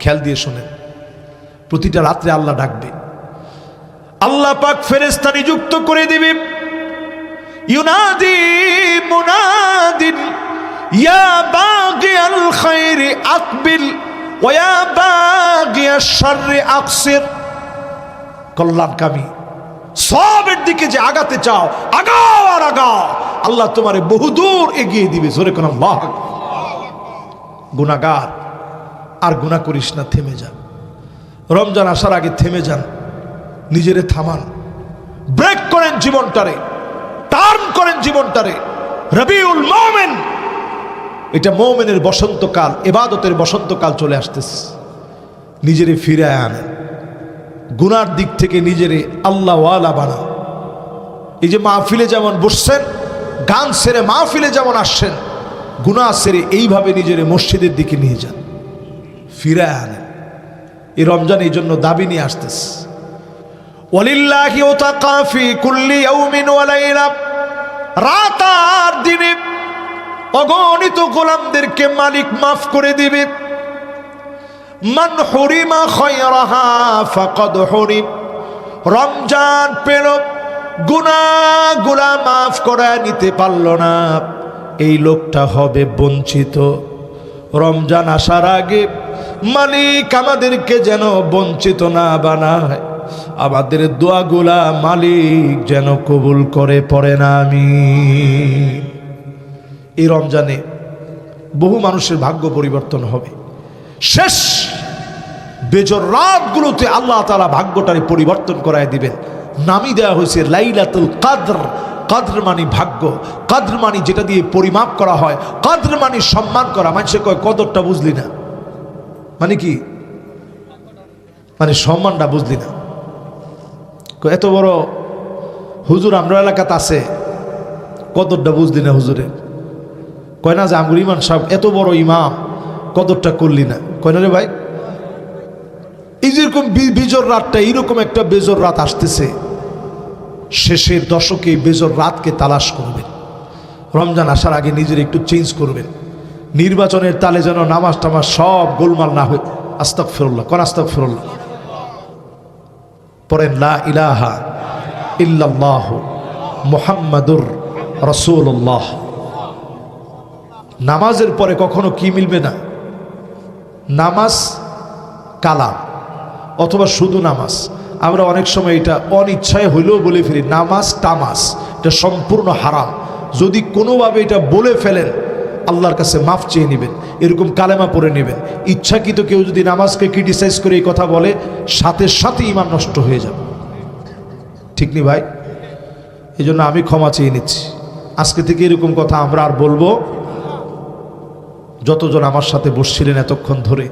খেয়াল দিয়ে শুনেন, প্রতিটা রাত্রে আল্লাহ ডাকবে। আল্লাহ পাক ফেরেশতা নিযুক্ত করে দিবে, ইউনাদি মুনাদিন ইয়া বাগিয়াল খায়রি আকবিল ওয়া ইয়া বাগিয়াশ শাররি আকসির। কল্যাণকামী সবের দিকে যে আগাতে চাও, আগাও আর আগাও, আল্লাহ তোমারে বহুদূর এগিয়ে দিবে। জোরে কোন আল্লাহ। গুনাহগার আর গুনাহ করিস না, থেমে যা। রমজান আসার আগে থেমে যান, নিজেরে থামান, ব্রেক করেন জীবনটারে, টার্ন করেন জীবনটারে। রবিউল মুমিন, এটা মুমিনের বসন্তকাল, ইবাদতের বসন্তকাল চলে আসতেছে। নিজেরে ফিরে আনেন, গুনার দিক থেকে নিজেরে আল্লাহওয়ালা বানান। এই যে মাহফিলে যেমন বসছেন, গান সেরে মাহফিলে যেমন আসছেন, গুনাহ সেরে এইভাবে নিজেরে মসজিদের দিকে নিয়ে যান, ফিরে আনেন। এই রমজান এই জন্য দাবি নিয়ে আসতেছে, ওয়ালিল্লাহি উতাকা ফি কুল্লি ইয়াউমিন ওয়া লাইলা। রাত আর দিনে অগণিত গোলামদেরকে মালিক মাফ করে দিবে। মান হুরিমা খায়রাহা ফাকাদ হুরিম। রমজান পেল, গুনাহগুলা মাফ করে নিতে পারল না, এই লোকটা হবে বঞ্চিত। রমজান আসার আগে মালিক আমাদেরকে যেন বঞ্চিত না বানায়, আমাদের দোয়াগুলা মালিক যেন কবুল করে, পড়ে না আমিন। এই রমজানে বহু মানুষের ভাগ্য পরিবর্তন হবে। শেষ বেজর রাতগুলোতে আল্লাহ তাআলা ভাগ্যটারে পরিবর্তন করায় দিবেন। নামই দেওয়া হয়েছে লাইলাতুল কদর। কদর মানে ভাগ্য, কদর মানে যেটা দিয়ে পরিমাপ করা হয়, কদর মানে সম্মান করা। মানুষে কয় কদরটা বুঝলি না, মানে কি? মানে সম্মানটা বুঝলি না। এত বড় হুজুর আমরা এলাকাতে আছে, কদরটা বুঝলি না হুজুরের। কয় না যে আমগুর ইমাম সাহেব এত বড় ইমাম, কদরটা করলি না। কয় না রে ভাই, এই যেরকম বেজর রাতটা, এইরকম একটা বেজর রাত আসতেছে। শেষের দশকে বেজর রাতকে তালাশ করবেন। রমজান আসার আগে নিজের একটু চেঞ্জ করবেন। নির্বাচনের তালে যেন নামাজ টামাজ সব গোলমাল না হয়। আস্তাগফিরুল্লাহ, কোন আস্তাগফিরুল্লাহ পড়েন। লা ইলাহা ইল্লাল্লাহ মুহাম্মাদুর রাসূলুল্লাহ। নামাজের পরে কখনো কি মিলবে না? নামাজ কালাম অথবা শুধু নামাজ। আমরা অনেক সময় এটা অনিচ্ছায় হইলেও বলে ফেলি, নামাজ তামাজ, এটা সম্পূর্ণ হারাম। যদি কোনোভাবে এটা বলে ফেলেন, আল্লাহর কাছে মাফ চেয়ে নেবেন, এরকম কালেমা পড়ে নেবেন। ইচ্ছাকৃত কেউ যদি নামাজকে ক্রিটিসাইজ করে এই কথা বলে, সাথে সাথে ঈমান নষ্ট হয়ে যাবে। ঠিক নি ভাই? এই জন্য আমি ক্ষমা চেয়ে নিচ্ছি। আজকে থেকে এরকম কথা আমরা আর বলবো। যতজন আমার সাথে বসছিলেন এতক্ষণ ধরে,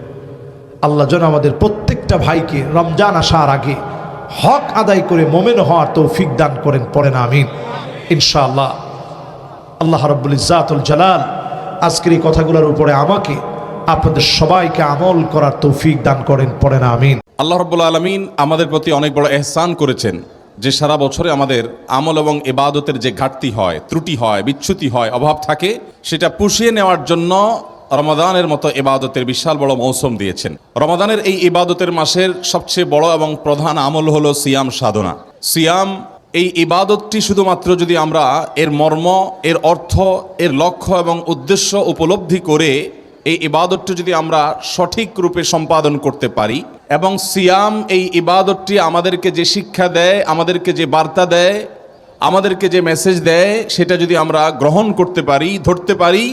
আল্লাহ যেন আমাদের প্রত্যেকটা ভাইকে রমজান আসার আগে হক আদায় করে মোমেন হওয়ার তৌফিক দান করেন, পড়েন আমিন ইনশাআল্লাহ। আল্লাহ রাব্বুল ইজ্জাতুল জালাল আজকের এই কথাগুলোর উপরে আমাকে আপনাদের সবাইকে আমল করার তৌফিক দান করেন, পড়েন আমিন। আল্লাহ রাব্বুল আলামিন আমাদের প্রতি অনেক বড় ইহসান করেছেন যে সারা বছরে আমাদের আমল এবং ইবাদতের যে ঘাটতি হয়, ত্রুটি হয়, বিচ্যুতি হয়, অভাব থাকে, সেটা পুষিয়ে নেওয়ার জন্য রমাদানের মতো ইবাদতের বিশাল বড় মৌসুম দিয়েছেন। রমাদানের এই ইবাদতের মাসের সবচেয়ে বড় এবং প্রধান আমল হলো সিয়াম সাধনা। সিয়াম এই ইবাদতটি শুধুমাত্র যদি আমরা এর মর্ম, এর অর্থ, এর লক্ষ্য এবং উদ্দেশ্য উপলব্ধি করে এই ইবাদতটি যদি আমরা সঠিক রূপে সম্পাদন করতে পারি, এবং সিয়াম এই ইবাদতটি আমাদেরকে যে শিক্ষা দেয়, আমাদেরকে যে বার্তা দেয়, আমাদেরকে যে মেসেজ দেয়, সেটা যদি আমরা গ্রহণ করতে পারি, ধরতে পারি,